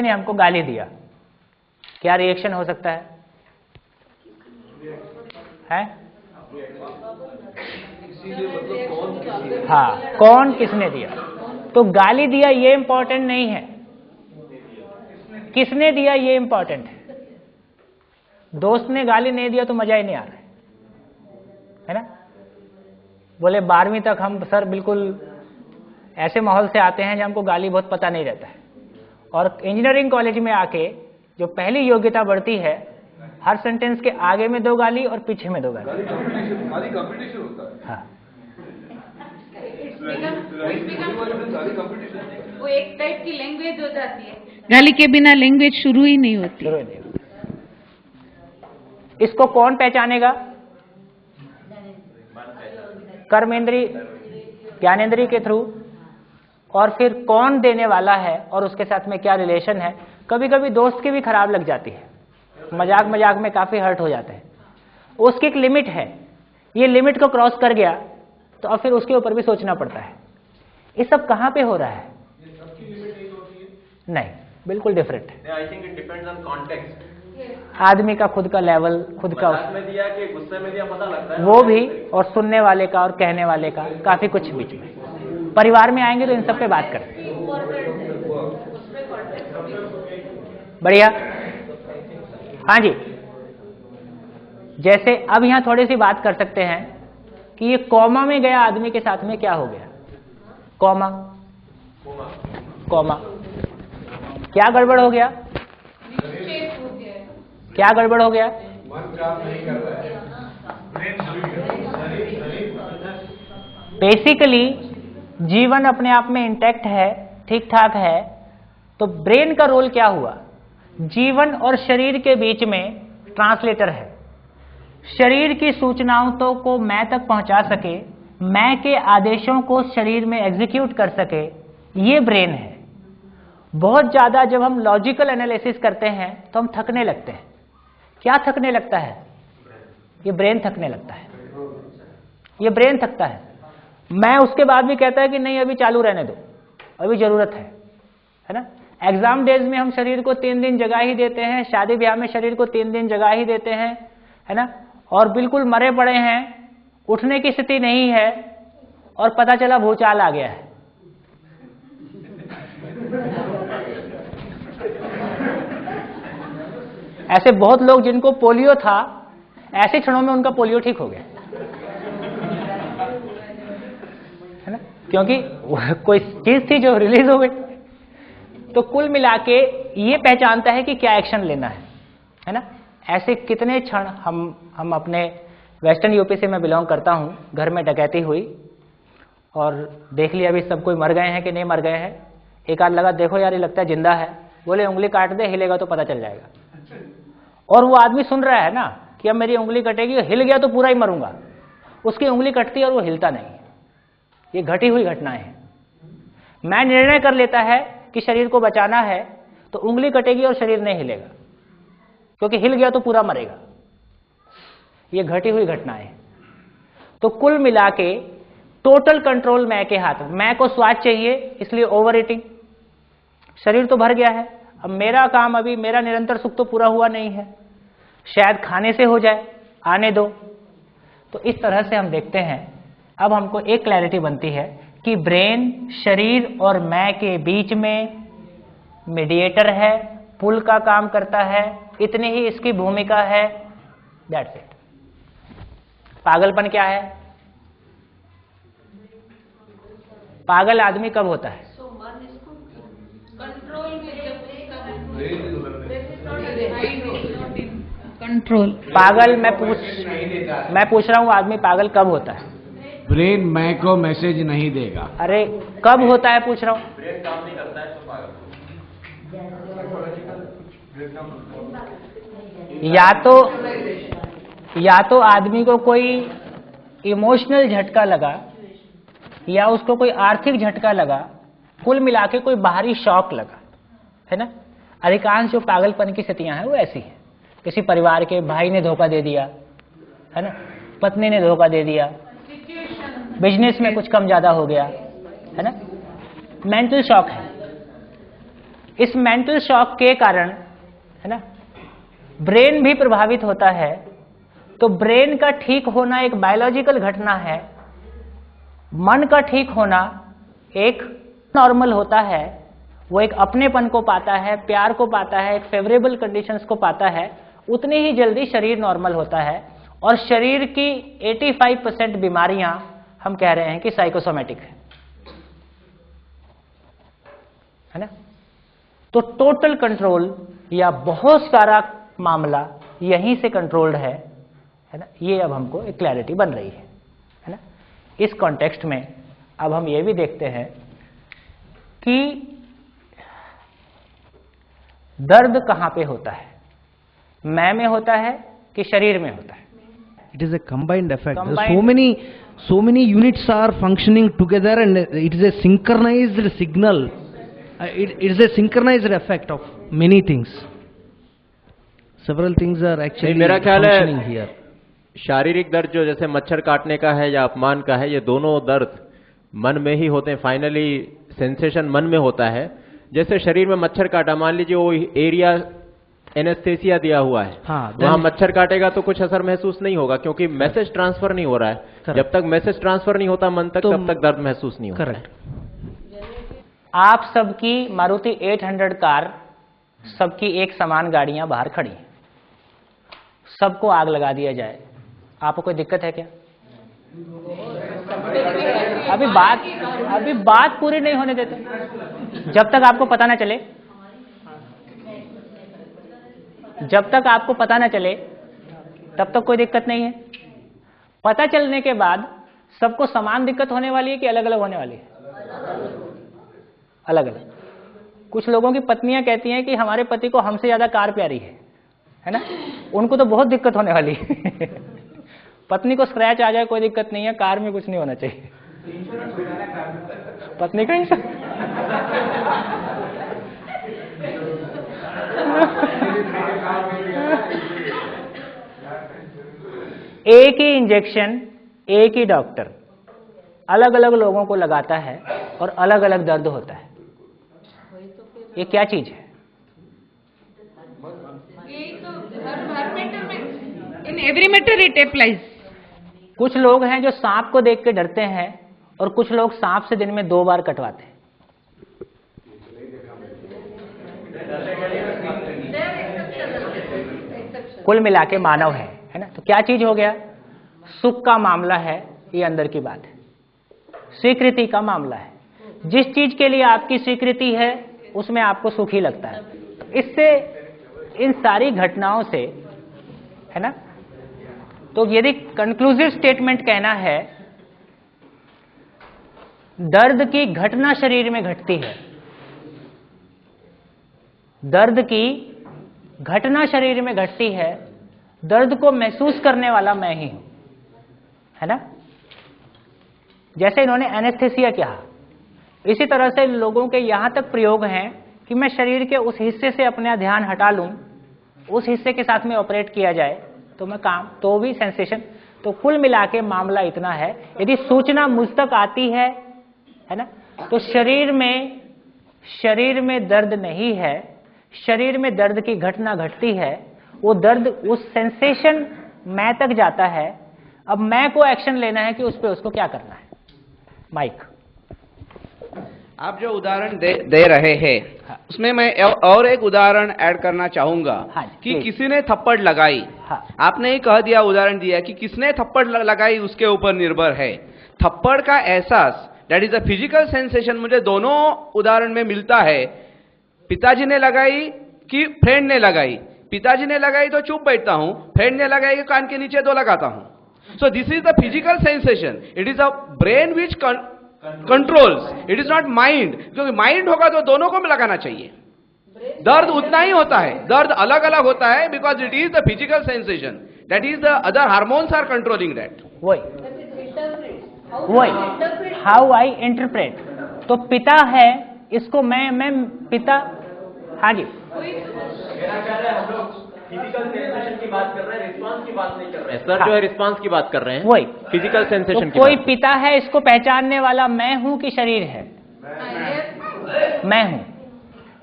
ने हमको गाली दिया, क्या रिएक्शन हो सकता है? हाँ, कौन किसने दिया। तो गाली दिया ये इंपॉर्टेंट नहीं है, किसने दिया ये इंपॉर्टेंट है। दोस्त ने गाली नहीं दिया तो मजा ही नहीं आ रहा है ना। बोले 12वीं तक हम सर बिल्कुल ऐसे माहौल से आते हैं जहां हमको गाली बहुत पता नहीं रहता है, और इंजीनियरिंग कॉलेज में आके जो पहली योग्यता बढ़ती है, हर सेंटेंस के आगे में 2 गाली और पीछे में 2 गाली। हाँ, वो एक टाइप की लैंग्वेज हो जाती है, गाली के बिना लैंग्वेज शुरू ही नहीं होती। इसको कौन पहचानेगा? कर्मेंद्री, ज्ञानेंद्री के थ्रू। और फिर कौन देने वाला है और उसके साथ में क्या रिलेशन है। कभी कभी दोस्त की भी खराब लग जाती है, मजाक मजाक में काफी हर्ट हो जाते हैं। उसकी एक लिमिट है, ये लिमिट को क्रॉस कर गया तो अब फिर उसके ऊपर भी सोचना पड़ता है। ये सब कहाँ पे हो रहा है? नहीं, बिल्कुल डिफरेंट है। I think it depends on context. आदमी का खुद का लेवल, खुद का में दिया कि गुस्से में दिया पता लगता है, वो भी, और सुनने वाले का और कहने वाले का काफी कुछ बीच में। परिवार में आएंगे तो इन सब पे बात करें। बढ़िया। हाँ जी, जैसे अब यहां थोड़ी सी बात कर सकते हैं कि ये कॉमा में गया आदमी के साथ में क्या हो गया। कॉमा, कॉमा क्या गड़बड़ हो गया? क्या गड़बड़ हो गया? बेसिकली जीवन अपने आप में इंटैक्ट है, ठीक ठाक है, तो ब्रेन का रोल क्या हुआ? जीवन और शरीर के बीच में ट्रांसलेटर है। शरीर की सूचनाओं को मैं तक पहुंचा सके, मैं के आदेशों को शरीर में एग्जीक्यूट कर सके, ये ब्रेन है। बहुत ज्यादा जब हम लॉजिकल एनालिसिस करते हैं तो हम थकने लगते हैं, क्या थकने लगता है? ये ब्रेन थकने लगता है, ये ब्रेन थकता है। मैं उसके बाद भी कहता है कि नहीं अभी चालू रहने दो, अभी जरूरत है ना। एग्जाम डेज में हम शरीर को 3 दिन जगह ही देते हैं, शादी ब्याह में शरीर को 3 दिन जगह ही देते हैं, है ना। और बिल्कुल मरे पड़े हैं, उठने की स्थिति नहीं है, और पता चला भूचाल आ गया है। ऐसे बहुत लोग जिनको पोलियो था, ऐसे क्षणों में उनका पोलियो ठीक हो गया, है ना, क्योंकि कोई चीज थी जो रिलीज हो गई। तो कुल मिला के ये पहचानता है कि क्या एक्शन लेना है ना। ऐसे कितने क्षण हम अपने वेस्टर्न यूपी से मैं बिलोंग करता हूं, घर में डकैती हुई और देख लिया अभी सब कोई मर गए हैं कि नहीं मर गए हैं। एक आध लगा, देखो यार ये लगता है जिंदा है, बोले उंगली काट दे, हिलेगा तो पता चल जाएगा। और वो आदमी सुन रहा है ना कि अब मेरी उंगली कटेगी, हिल गया तो पूरा ही मरूंगा। उसकी उंगली कटती है और वो हिलता नहीं। ये घटी हुई घटनाएं हैं। मैं निर्णय कर लेता है कि शरीर को बचाना है तो उंगली कटेगी और शरीर नहीं हिलेगा, क्योंकि हिल गया तो पूरा मरेगा। ये घटी हुई घटनाएं हैं। तो कुल मिला के टोटल कंट्रोल मैं के हाथ में। मैं को स्वाद चाहिए, इसलिए ओवर ईटिंग। शरीर तो भर गया है, अब मेरा काम, अभी मेरा निरंतर सुख तो पूरा हुआ नहीं है, शायद खाने से हो जाए, आने दो। तो इस तरह से हम देखते हैं। अब हमको एक क्लैरिटी बनती है कि ब्रेन शरीर और मैं के बीच में मीडिएटर है, पुल का काम करता है, इतनी ही इसकी भूमिका है। That's it. पागलपन क्या है? पागल आदमी कब होता है? कंट्रोल। पागल मैं पूछ रहा हूं, आदमी पागल कब होता है? ब्रेन मैं को मैसेज नहीं देगा। अरे कब होता है पूछ रहा हूं। ब्रेन काम नहीं करता है तो पागल। या तो आदमी को कोई इमोशनल झटका लगा, या उसको कोई आर्थिक झटका लगा, कुल मिला के कोई बाहरी शॉक लगा, है ना। अधिकांश जो पागलपन की स्थितियां हैं वो ऐसी हैं। किसी परिवार के भाई ने धोखा दे दिया, है ना, पत्नी ने धोखा दे दिया, बिजनेस में कुछ कम ज्यादा हो गया, है ना। मेंटल शॉक है। इस मेंटल शॉक के कारण, है ना, ब्रेन भी प्रभावित होता है। तो ब्रेन का ठीक होना एक बायोलॉजिकल घटना है, मन का ठीक होना एक नॉर्मल होता है। वो एक अपनेपन को पाता है, प्यार को पाता है, एक फेवरेबल कंडीशंस को पाता है, उतनी ही जल्दी शरीर नॉर्मल होता है। और शरीर की 85% बीमारियां हम कह रहे हैं कि साइकोसोमेटिक है ना। तो टोटल कंट्रोल या बहुत सारा मामला यहीं से कंट्रोल्ड है ना। ये अब हमको एक क्लैरिटी बन रही है ना। इस कॉन्टेक्स्ट में अब हम ये भी देखते हैं कि दर्द कहां पे होता है, मैं में होता है कि शरीर में होता है। It is a combined effect. So many units are functioning together, and it is a synchronized signal. It is a synchronized effect of many things. Several things are actually मेरा ख्याल functioning है here. शारीरिक दर्द जो जैसे मच्छर काटने का है या अपमान का है, ये दोनों दर्द मन में ही होते हैं। फाइनली सेंसेशन मन में होता है। जैसे शरीर में मच्छर काटा, मान लीजिए वो एरिया एनेस्थेसिया दिया हुआ है, हाँ, वहां मच्छर काटेगा तो कुछ असर महसूस नहीं होगा, क्योंकि मैसेज ट्रांसफर नहीं हो रहा है। जब तक मैसेज ट्रांसफर नहीं होता मन तक, तब तक दर्द महसूस नहीं होता। करेक्ट। आप सबकी मारुति 800 कार, सबकी एक समान गाड़ियां बाहर खड़ी हैं, सबको आग लगा दिया जाए, आपको कोई दिक्कत है क्या? अभी बात पूरी नहीं होने देते। जब तक आपको पता ना चले, जब तक आपको पता ना चले तब तक कोई दिक्कत नहीं है। पता चलने के बाद सबको समान दिक्कत होने वाली है कि अलग अलग होने वाली है? अलग अलग। कुछ लोगों की पत्नियां कहती हैं कि हमारे पति को हमसे ज्यादा कार प्यारी है ना। उनको तो बहुत दिक्कत होने वाली है। पत्नी को स्क्रैच आ जाए कोई दिक्कत नहीं है, कार में कुछ नहीं होना चाहिए। पत्नी का एक ही इंजेक्शन एक ही डॉक्टर अलग अलग लोगों को लगाता है और अलग अलग दर्द होता है। ये क्या चीज है? In every matter it applies. कुछ लोग हैं जो सांप को देख के डरते हैं और कुछ लोग सांप से दिन में 2 बार कटवाते हैं। कुल मिला के मानव है ना? तो क्या चीज हो गया? सुख का मामला है, ये अंदर की बात है। स्वीकृति का मामला है। जिस चीज के लिए आपकी स्वीकृति है उसमें आपको सुख ही लगता है। इससे इन सारी घटनाओं से, है ना, तो यदि कंक्लूसिव स्टेटमेंट कहना है, दर्द की घटना शरीर में घटती है, दर्द की घटना शरीर में घटती है, दर्द को महसूस करने वाला मैं ही हूं, है ना? जैसे इन्होंने एनेस्थेसिया कहा, इसी तरह से लोगों के यहां तक प्रयोग हैं कि मैं शरीर के उस हिस्से से अपना ध्यान हटा लूं, उस हिस्से के साथ में ऑपरेट किया जाए तो मैं काम, तो भी सेंसेशन। तो कुल मिला के मामला इतना है, यदि सूचना मुझ तक आती है ना, तो शरीर में दर्द नहीं है, शरीर में दर्द की घटना घटती है, वो दर्द, उस सेंसेशन मैं तक जाता है। अब मैं को एक्शन लेना है कि उस पे उसको क्या करना है। माइक, आप जो उदाहरण दे रहे हैं, हाँ, उसमें मैं और एक उदाहरण ऐड करना चाहूंगा, हाँ, कि किसी ने थप्पड़ लगाई, हाँ, आपने ही कह दिया, उदाहरण दिया कि किसने थप्पड़ लगाई उसके ऊपर निर्भर है। थप्पड़ का एहसास, that is a physical sensation, मुझे दोनों उदाहरण में मिलता है। पिताजी ने लगाई कि फ्रेंड ने लगाई। पिताजी ने लगाई तो चुप बैठता हूं, फ्रेंड ने लगाई कि कान के नीचे 2 लगाता हूं। So this is the physical sensation, it is a brain which controls, it is not mind, क्योंकि माइंड होगा तो दोनों को लगाना चाहिए। दर्द उतना ही होता है, दर्द अलग अलग होता है, because it is the physical sensation, that is the other hormones are controlling that. वही हाउ आई इंटरप्रेट। तो पिता है, इसको मैं पिता, हाँ जी, फिजिकल सेंसेशन की बात कर रहे हैं, रिस्पांस की बात नहीं कर रहे हैं सर। जो है रिस्पांस की बात कर रहे हैं, वही फिजिकल सेंसेशन की। कोई पिता है, इसको पहचानने वाला मैं हूं कि शरीर है? मैं हूं।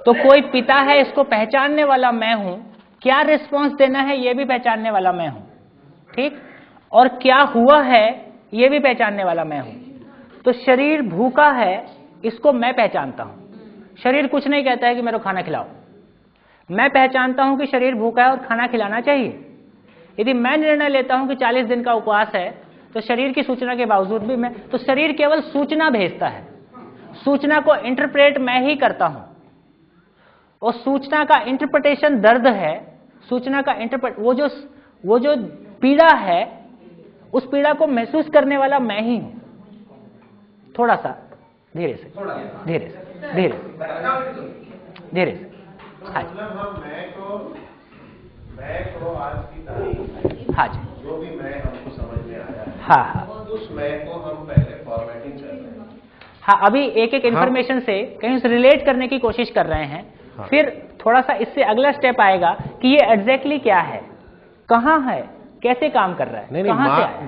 तो कोई पिता है, इसको पहचानने वाला मैं हूं, क्या रिस्पांस देना है ये भी पहचानने वाला मैं हूं, ठीक? और क्या हुआ है ये भी पहचानने वाला मैं हूं। तो शरीर भूखा है, इसको मैं पहचानता हूं। शरीर कुछ नहीं कहता है कि मेरे को खाना खिलाओ, मैं पहचानता हूं कि शरीर भूखा है और खाना खिलाना चाहिए। यदि मैं निर्णय लेता हूं कि 40 दिन का उपवास है, तो शरीर की सूचना के बावजूद भी मैं, तो शरीर केवल सूचना भेजता है, सूचना को इंटरप्रेट मैं ही करता हूं। और सूचना का इंटरप्रिटेशन दर्द है, सूचना का इंटरप्रेट, वो जो पीड़ा है, उस पीड़ा को महसूस करने वाला मैं ही हूं। थोड़ा सा धीरे से, धीरे से, धीरे से, धीरे से। मतलब हम मैं को आज की तारीख, हाँ जी, जो भी मैं हमको समझ में आया है, हाँ हाँ, उस मैं को हम पहले फॉर्मेटिंग कर रहे हैं। हाँ, अभी एक एक इन्फॉर्मेशन से कहीं से रिलेट करने की कोशिश कर रहे हैं। हाँ। फिर थोड़ा सा इससे अगला स्टेप आएगा कि ये एग्जैक्टली क्या है, कहाँ है, कैसे काम कर रहा है। नहीं,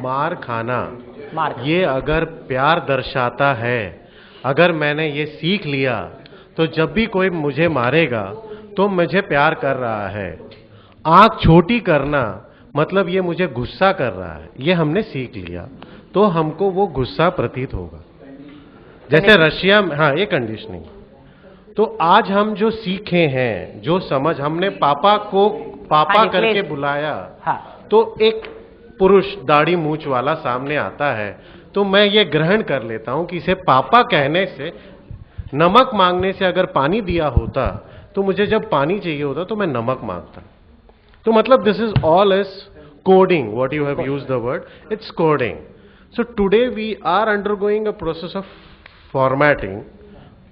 मार खाना, ये अगर प्यार दर्शाता है, अगर मैंने ये सीख लिया तो जब भी कोई मुझे मारेगा तो मुझे प्यार कर रहा है। आंख छोटी करना मतलब ये मुझे गुस्सा कर रहा है, ये हमने सीख लिया, तो हमको वो गुस्सा प्रतीत होगा। जैसे रशिया में, हाँ, ये कंडीशनिंग। तो आज हम जो सीखे हैं, जो समझ, हमने पापा को पापा करके बुलाया, हाँ, तो एक पुरुष दाढ़ी मूंछ वाला सामने आता है, तो मैं ये ग्रहण कर लेता हूं कि इसे पापा कहने से, नमक मांगने से अगर पानी दिया होता तो मुझे जब पानी चाहिए होता तो मैं नमक मांगता। तो मतलब this is all is coding, what you have used the word, it's coding. So today we are undergoing a process of formatting,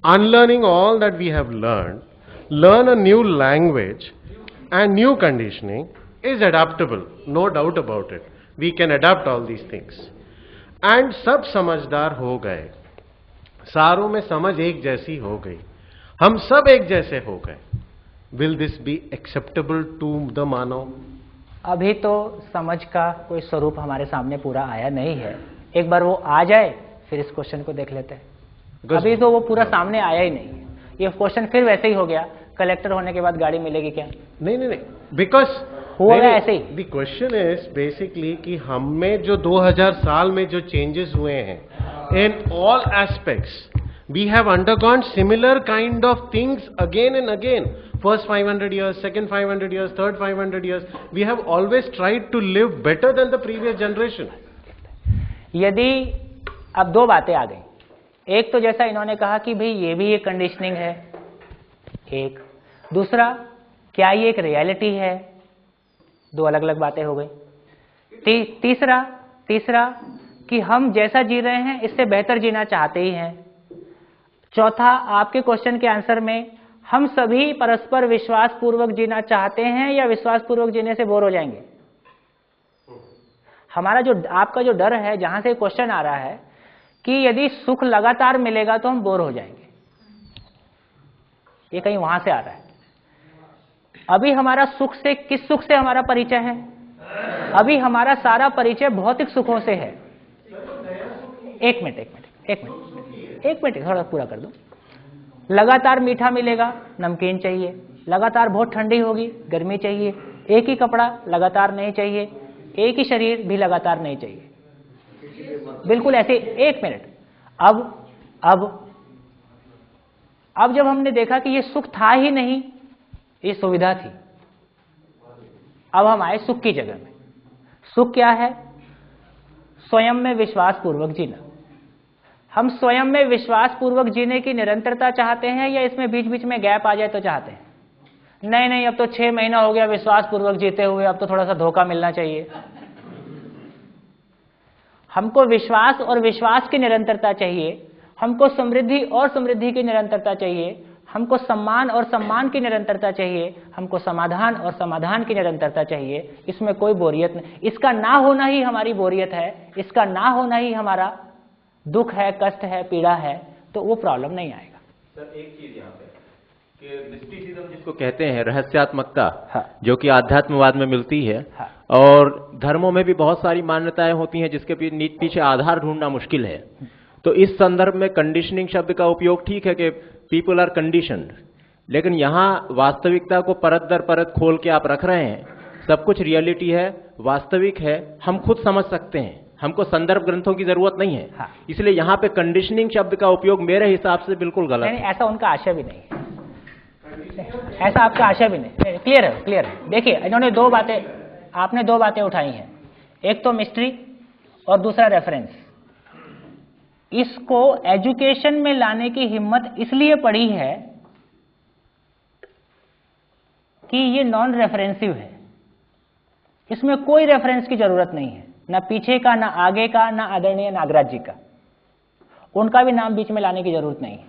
unlearning all that we have learned, learn a new language, and new conditioning is adaptable, no doubt about it. We can adapt all these things. And सब समझदार हो गए, सारों में समझ एक जैसी हो गई, हम सब एक जैसे हो गए। Will this be acceptable to the मानव? अभी तो समझ का कोई स्वरूप हमारे सामने पूरा आया नहीं है। एक बार वो आ जाए फिर इस क्वेश्चन को देख लेते हैं। अभी तो वो पूरा सामने आया ही नहीं है। ये क्वेश्चन फिर वैसे ही हो गया, कलेक्टर होने के बाद गाड़ी मिलेगी क्या? नहीं, बिकॉज हुआ ऐसे ही। द क्वेश्चन इज बेसिकली कि हम में जो 2000 साल में जो चेंजेस हुए हैं in all aspects, we have undergone similar kind of things again and again. First 500 years, second 500 years, third 500 years. We have always tried to live better than the previous generation. यदि अब दो बातें आ गई, एक तो जैसा इन्होंने कहा कि भाई ये भी एक कंडीशनिंग है, एक दूसरा क्या ये एक रियलिटी है, दो अलग अलग बातें हो गई। तीसरा कि हम जैसा जी रहे हैं इससे बेहतर जीना चाहते ही हैं। चौथा, आपके क्वेश्चन के आंसर में हम सभी परस्पर विश्वास पूर्वक जीना चाहते हैं या विश्वास पूर्वक जीने से बोर हो जाएंगे। हमारा जो आपका जो डर है, जहां से क्वेश्चन आ रहा है कि यदि सुख लगातार मिलेगा तो हम बोर हो जाएंगे, ये कहीं वहां से आ रहा है। अभी हमारा सुख से, किस सुख से हमारा परिचय है? अभी हमारा सारा परिचय भौतिक सुखों से है। एक मिनट थोड़ा पूरा कर दो। लगातार मीठा मिलेगा, नमकीन चाहिए। लगातार बहुत ठंडी होगी, गर्मी चाहिए। एक ही कपड़ा लगातार नहीं चाहिए, एक ही शरीर भी लगातार नहीं चाहिए। बिल्कुल ऐसे। एक मिनट। अब जब हमने देखा कि ये सुख था ही नहीं, ये सुविधा थी, अब हम आए सुख की जगह में। सुख क्या है? स्वयं में विश्वास पूर्वक जीना। हम स्वयं में विश्वास पूर्वक जीने की निरंतरता चाहते हैं या इसमें बीच बीच में गैप आ जाए तो चाहते हैं? नहीं, अब तो 6 महीना हो गया विश्वास पूर्वक जीते हुए, अब तो थोड़ा सा धोखा मिलना चाहिए। हमको विश्वास और विश्वास की निरंतरता चाहिए, हमको समृद्धि और समृद्धि की निरंतरता चाहिए, हमको सम्मान और सम्मान की निरंतरता चाहिए, हमको समाधान और समाधान की निरंतरता चाहिए। इसमें कोई बोरियत नहीं। इसका ना होना ही हमारी बोरियत है, इसका ना होना ही हमारा दुख है, कष्ट है, पीड़ा है, तो वो प्रॉब्लम नहीं आएगा। सर एक चीज यहाँ पे कि मिस्टिसिज्म जिसको कहते हैं, रहस्यात्मकता, जो कि आध्यात्मवाद में मिलती है, और धर्मों में भी बहुत सारी मान्यताएं होती हैं जिसके पीछे आधार ढूंढना मुश्किल है। तो इस संदर्भ में कंडीशनिंग शब्द का उपयोग ठीक है कि पीपल आर कंडीशनड, लेकिन यहाँ वास्तविकता को परत दर परत खोल के आप रख रहे हैं। सब कुछ रियलिटी है, वास्तविक है, हम खुद समझ सकते हैं, हमको संदर्भ ग्रंथों की जरूरत नहीं है। इसलिए यहाँ पे कंडीशनिंग शब्द का उपयोग मेरे हिसाब से बिल्कुल गलत है। ऐसा उनका आशय भी नहीं है, ऐसा आपका आशय भी नहीं। क्लियर है। देखिए, इन्होंने आपने दो बातें उठाई हैं, एक तो मिस्ट्री और दूसरा रेफरेंस। इसको एजुकेशन में लाने की हिम्मत इसलिए पड़ी है कि ये नॉन रेफरेंसिव है, इसमें कोई रेफरेंस की जरूरत नहीं है, ना पीछे का, ना आगे का, ना आदरणीय नागराज जी का, उनका भी नाम बीच में लाने की जरूरत नहीं है।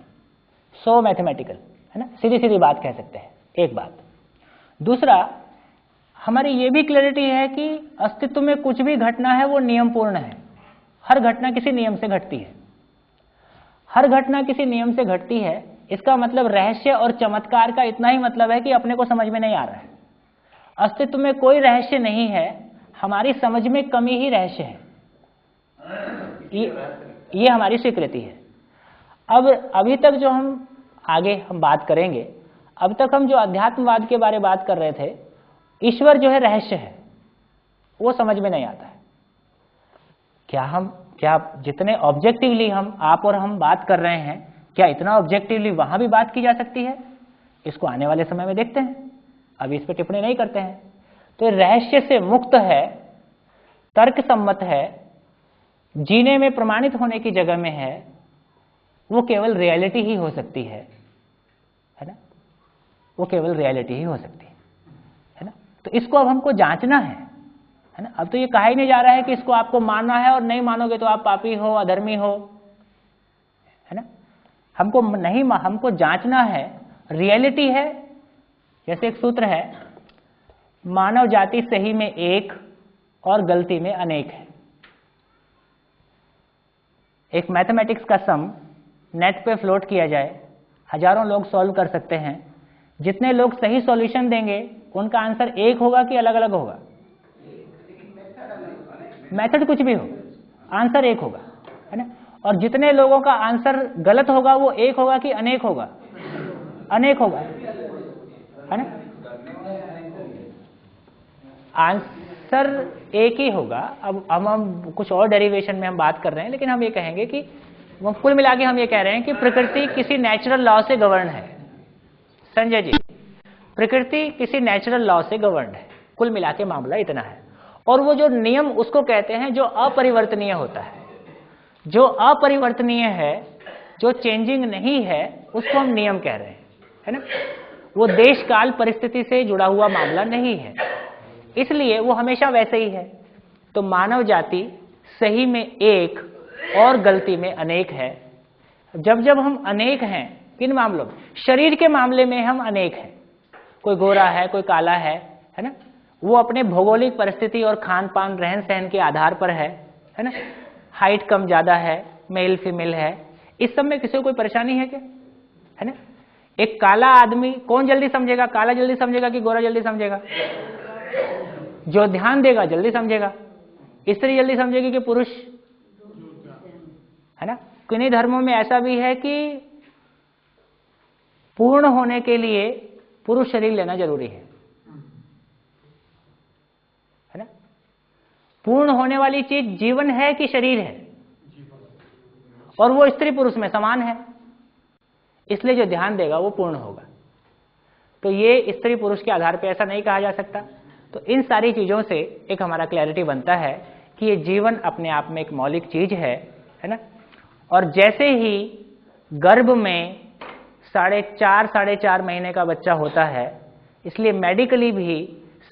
सो मैथमेटिकल है ना, सीधी सीधी बात कह सकते हैं। एक बात। दूसरा, हमारी ये भी क्लैरिटी है कि अस्तित्व में कुछ भी घटना है वो नियमपूर्ण है। हर घटना किसी नियम से घटती है, हर घटना किसी नियम से घटती है। इसका मतलब रहस्य और चमत्कार का इतना ही मतलब है कि अपने को समझ में नहीं आ रहा है। अस्तित्व में कोई रहस्य नहीं है, हमारी समझ में कमी ही रहस्य है। ये हमारी स्वीकृति है। अब अभी तक जो हम आगे बात करेंगे, अब तक हम जो अध्यात्मवाद के बारे में बात कर रहे थे, ईश्वर जो है रहस्य है, वो समझ में नहीं आता है। क्या जितने ऑब्जेक्टिवली आप और हम बात कर रहे हैं, क्या इतना ऑब्जेक्टिवली वहां भी बात की जा सकती है? इसको आने वाले समय में देखते हैं, अभी इस पर टिप्पणी नहीं करते हैं। तो रहस्य से मुक्त है, तर्क सम्मत है, जीने में प्रमाणित होने की जगह में है, वो केवल रियलिटी ही हो सकती है ना, वो केवल रियलिटी ही हो सकती है ना। तो इसको अब हमको जांचना है ना। अब तो ये कहा ही नहीं जा रहा है कि इसको आपको मानना है और नहीं मानोगे तो आप पापी हो, अधर्मी हो, है ना। हमको जांचना है, रियलिटी है। जैसे एक सूत्र है, मानव जाति सही में एक और गलती में अनेक है। एक मैथमेटिक्स का सम नेट पे फ्लोट किया जाए, हजारों लोग सॉल्व कर सकते हैं। जितने लोग सही सॉल्यूशन देंगे उनका आंसर एक होगा कि अलग अलग होगा? मेथड कुछ भी हो, आंसर एक होगा, है ना। और जितने लोगों का आंसर गलत होगा वो एक होगा कि अनेक होगा? अनेक होगा, है ना। आंसर एक ही होगा। अब हम कुछ और डेरिवेशन में हम बात कर रहे हैं, लेकिन हम ये कहेंगे कि कुल मिला के हम ये कह रहे हैं कि प्रकृति किसी नेचुरल लॉ से गवर्न है। संजय जी, प्रकृति किसी नेचुरल लॉ से गवर्न है, कुल मिला के मामला इतना है। और वो जो नियम उसको कहते हैं जो अपरिवर्तनीय होता है। जो अपरिवर्तनीय है, जो चेंजिंग नहीं है, उसको हम नियम कह रहे हैं, है ना। वो देश काल परिस्थिति से जुड़ा हुआ मामला नहीं है, इसलिए वो हमेशा वैसे ही है। तो मानव जाति सही में एक और गलती में अनेक है। जब जब हम अनेक हैं, किन मामलों में? शरीर के मामले में हम अनेक हैं। कोई गोरा है, कोई काला है ना। वो अपने भौगोलिक परिस्थिति और खान पान रहन सहन के आधार पर है ना। हाइट कम ज्यादा है, मेल फीमेल है, इस सब में किसी को कोई परेशानी है क्या? है ना। एक काला आदमी कौन जल्दी समझेगा? काला जल्दी समझेगा कि गोरा जल्दी समझेगा? जो ध्यान देगा जल्दी समझेगा। स्त्री जल्दी समझेगी कि पुरुष? है ना। किन्हीं धर्मों में ऐसा भी है कि पूर्ण होने के लिए पुरुष शरीर लेना जरूरी है ना। पूर्ण होने वाली चीज जीवन है कि शरीर है? और वो स्त्री पुरुष में समान है, इसलिए जो ध्यान देगा वो पूर्ण होगा। तो ये स्त्री पुरुष के आधार पर ऐसा नहीं कहा जा सकता। तो इन सारी चीजों से एक हमारा क्लैरिटी बनता है कि ये जीवन अपने आप में एक मौलिक चीज है ना। और जैसे ही गर्भ में 4.5 महीने का बच्चा होता है, इसलिए मेडिकली भी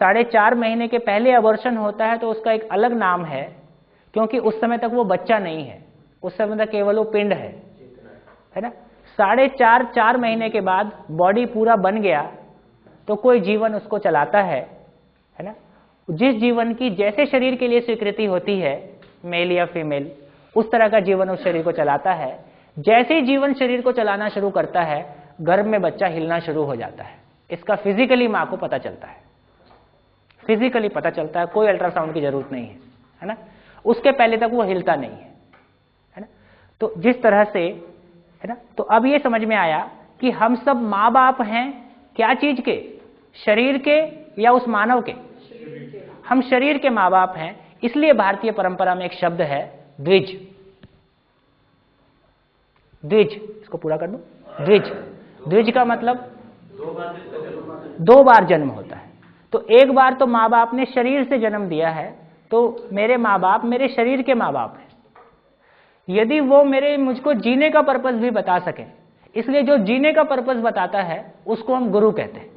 4.5 महीने के पहले अबॉर्शन होता है तो उसका एक अलग नाम है, क्योंकि उस समय तक वो बच्चा नहीं है, उस समय तक केवल वो पिंड है ना। 4.5 महीने के बाद बॉडी पूरा बन गया तो कोई जीवन उसको चलाता है ना। जिस जीवन की जैसे शरीर के लिए स्वीकृति होती है, मेल या फीमेल, उस तरह का जीवन उस शरीर को चलाता है। जैसे ही जीवन शरीर को चलाना शुरू करता है, गर्भ में बच्चा हिलना शुरू हो जाता है। इसका फिजिकली मां को पता चलता है, फिजिकली पता चलता है, कोई अल्ट्रासाउंड की जरूरत नहीं है ना। उसके पहले तक वो हिलता नहीं है ना। तो जिस तरह से, है ना, तो अब ये समझ में आया कि हम सब माँ बाप हैं क्या चीज के? शरीर के या उस मानव के? हम शरीर के माँ बाप हैं। इसलिए भारतीय परंपरा में एक शब्द है द्विज। द्विज, इसको पूरा कर दो। द्विज, द्विज का मतलब 2 बार जन्म होता है। तो एक बार तो माँ बाप ने शरीर से जन्म दिया है, तो मेरे माँ बाप मेरे शरीर के माँ बाप हैं। यदि वो मुझको जीने का पर्पस भी बता सके, इसलिए जो जीने का पर्पस बताता है उसको हम गुरु कहते हैं।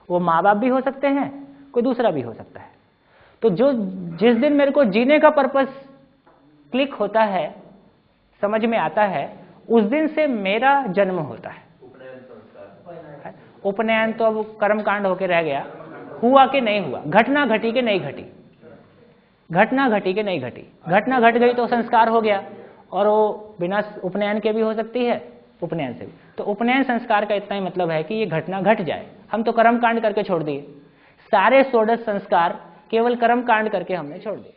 वो माँ बाप भी हो सकते हैं, कोई दूसरा भी हो सकता है। तो जिस दिन मेरे को जीने का पर्पस क्लिक होता है, समझ में आता है, उस दिन से मेरा जन्म होता है। उपनयन तो अब कर्म कांड होके रह गया, हुआ कि नहीं हुआ, घटना घटी कि नहीं घटी, घटना घटी कि नहीं घटी। घटना घट गई तो संस्कार हो गया, और वो बिना उपनयन के भी हो सकती है, उपनयन से भी। तो उपनयन संस्कार का इतना ही मतलब है कि ये घटना घट जाए। हम तो कर्म कांड करके छोड़ दिए, सारे 16 संस्कार केवल कर्म कांड करके हमने छोड़ दिए।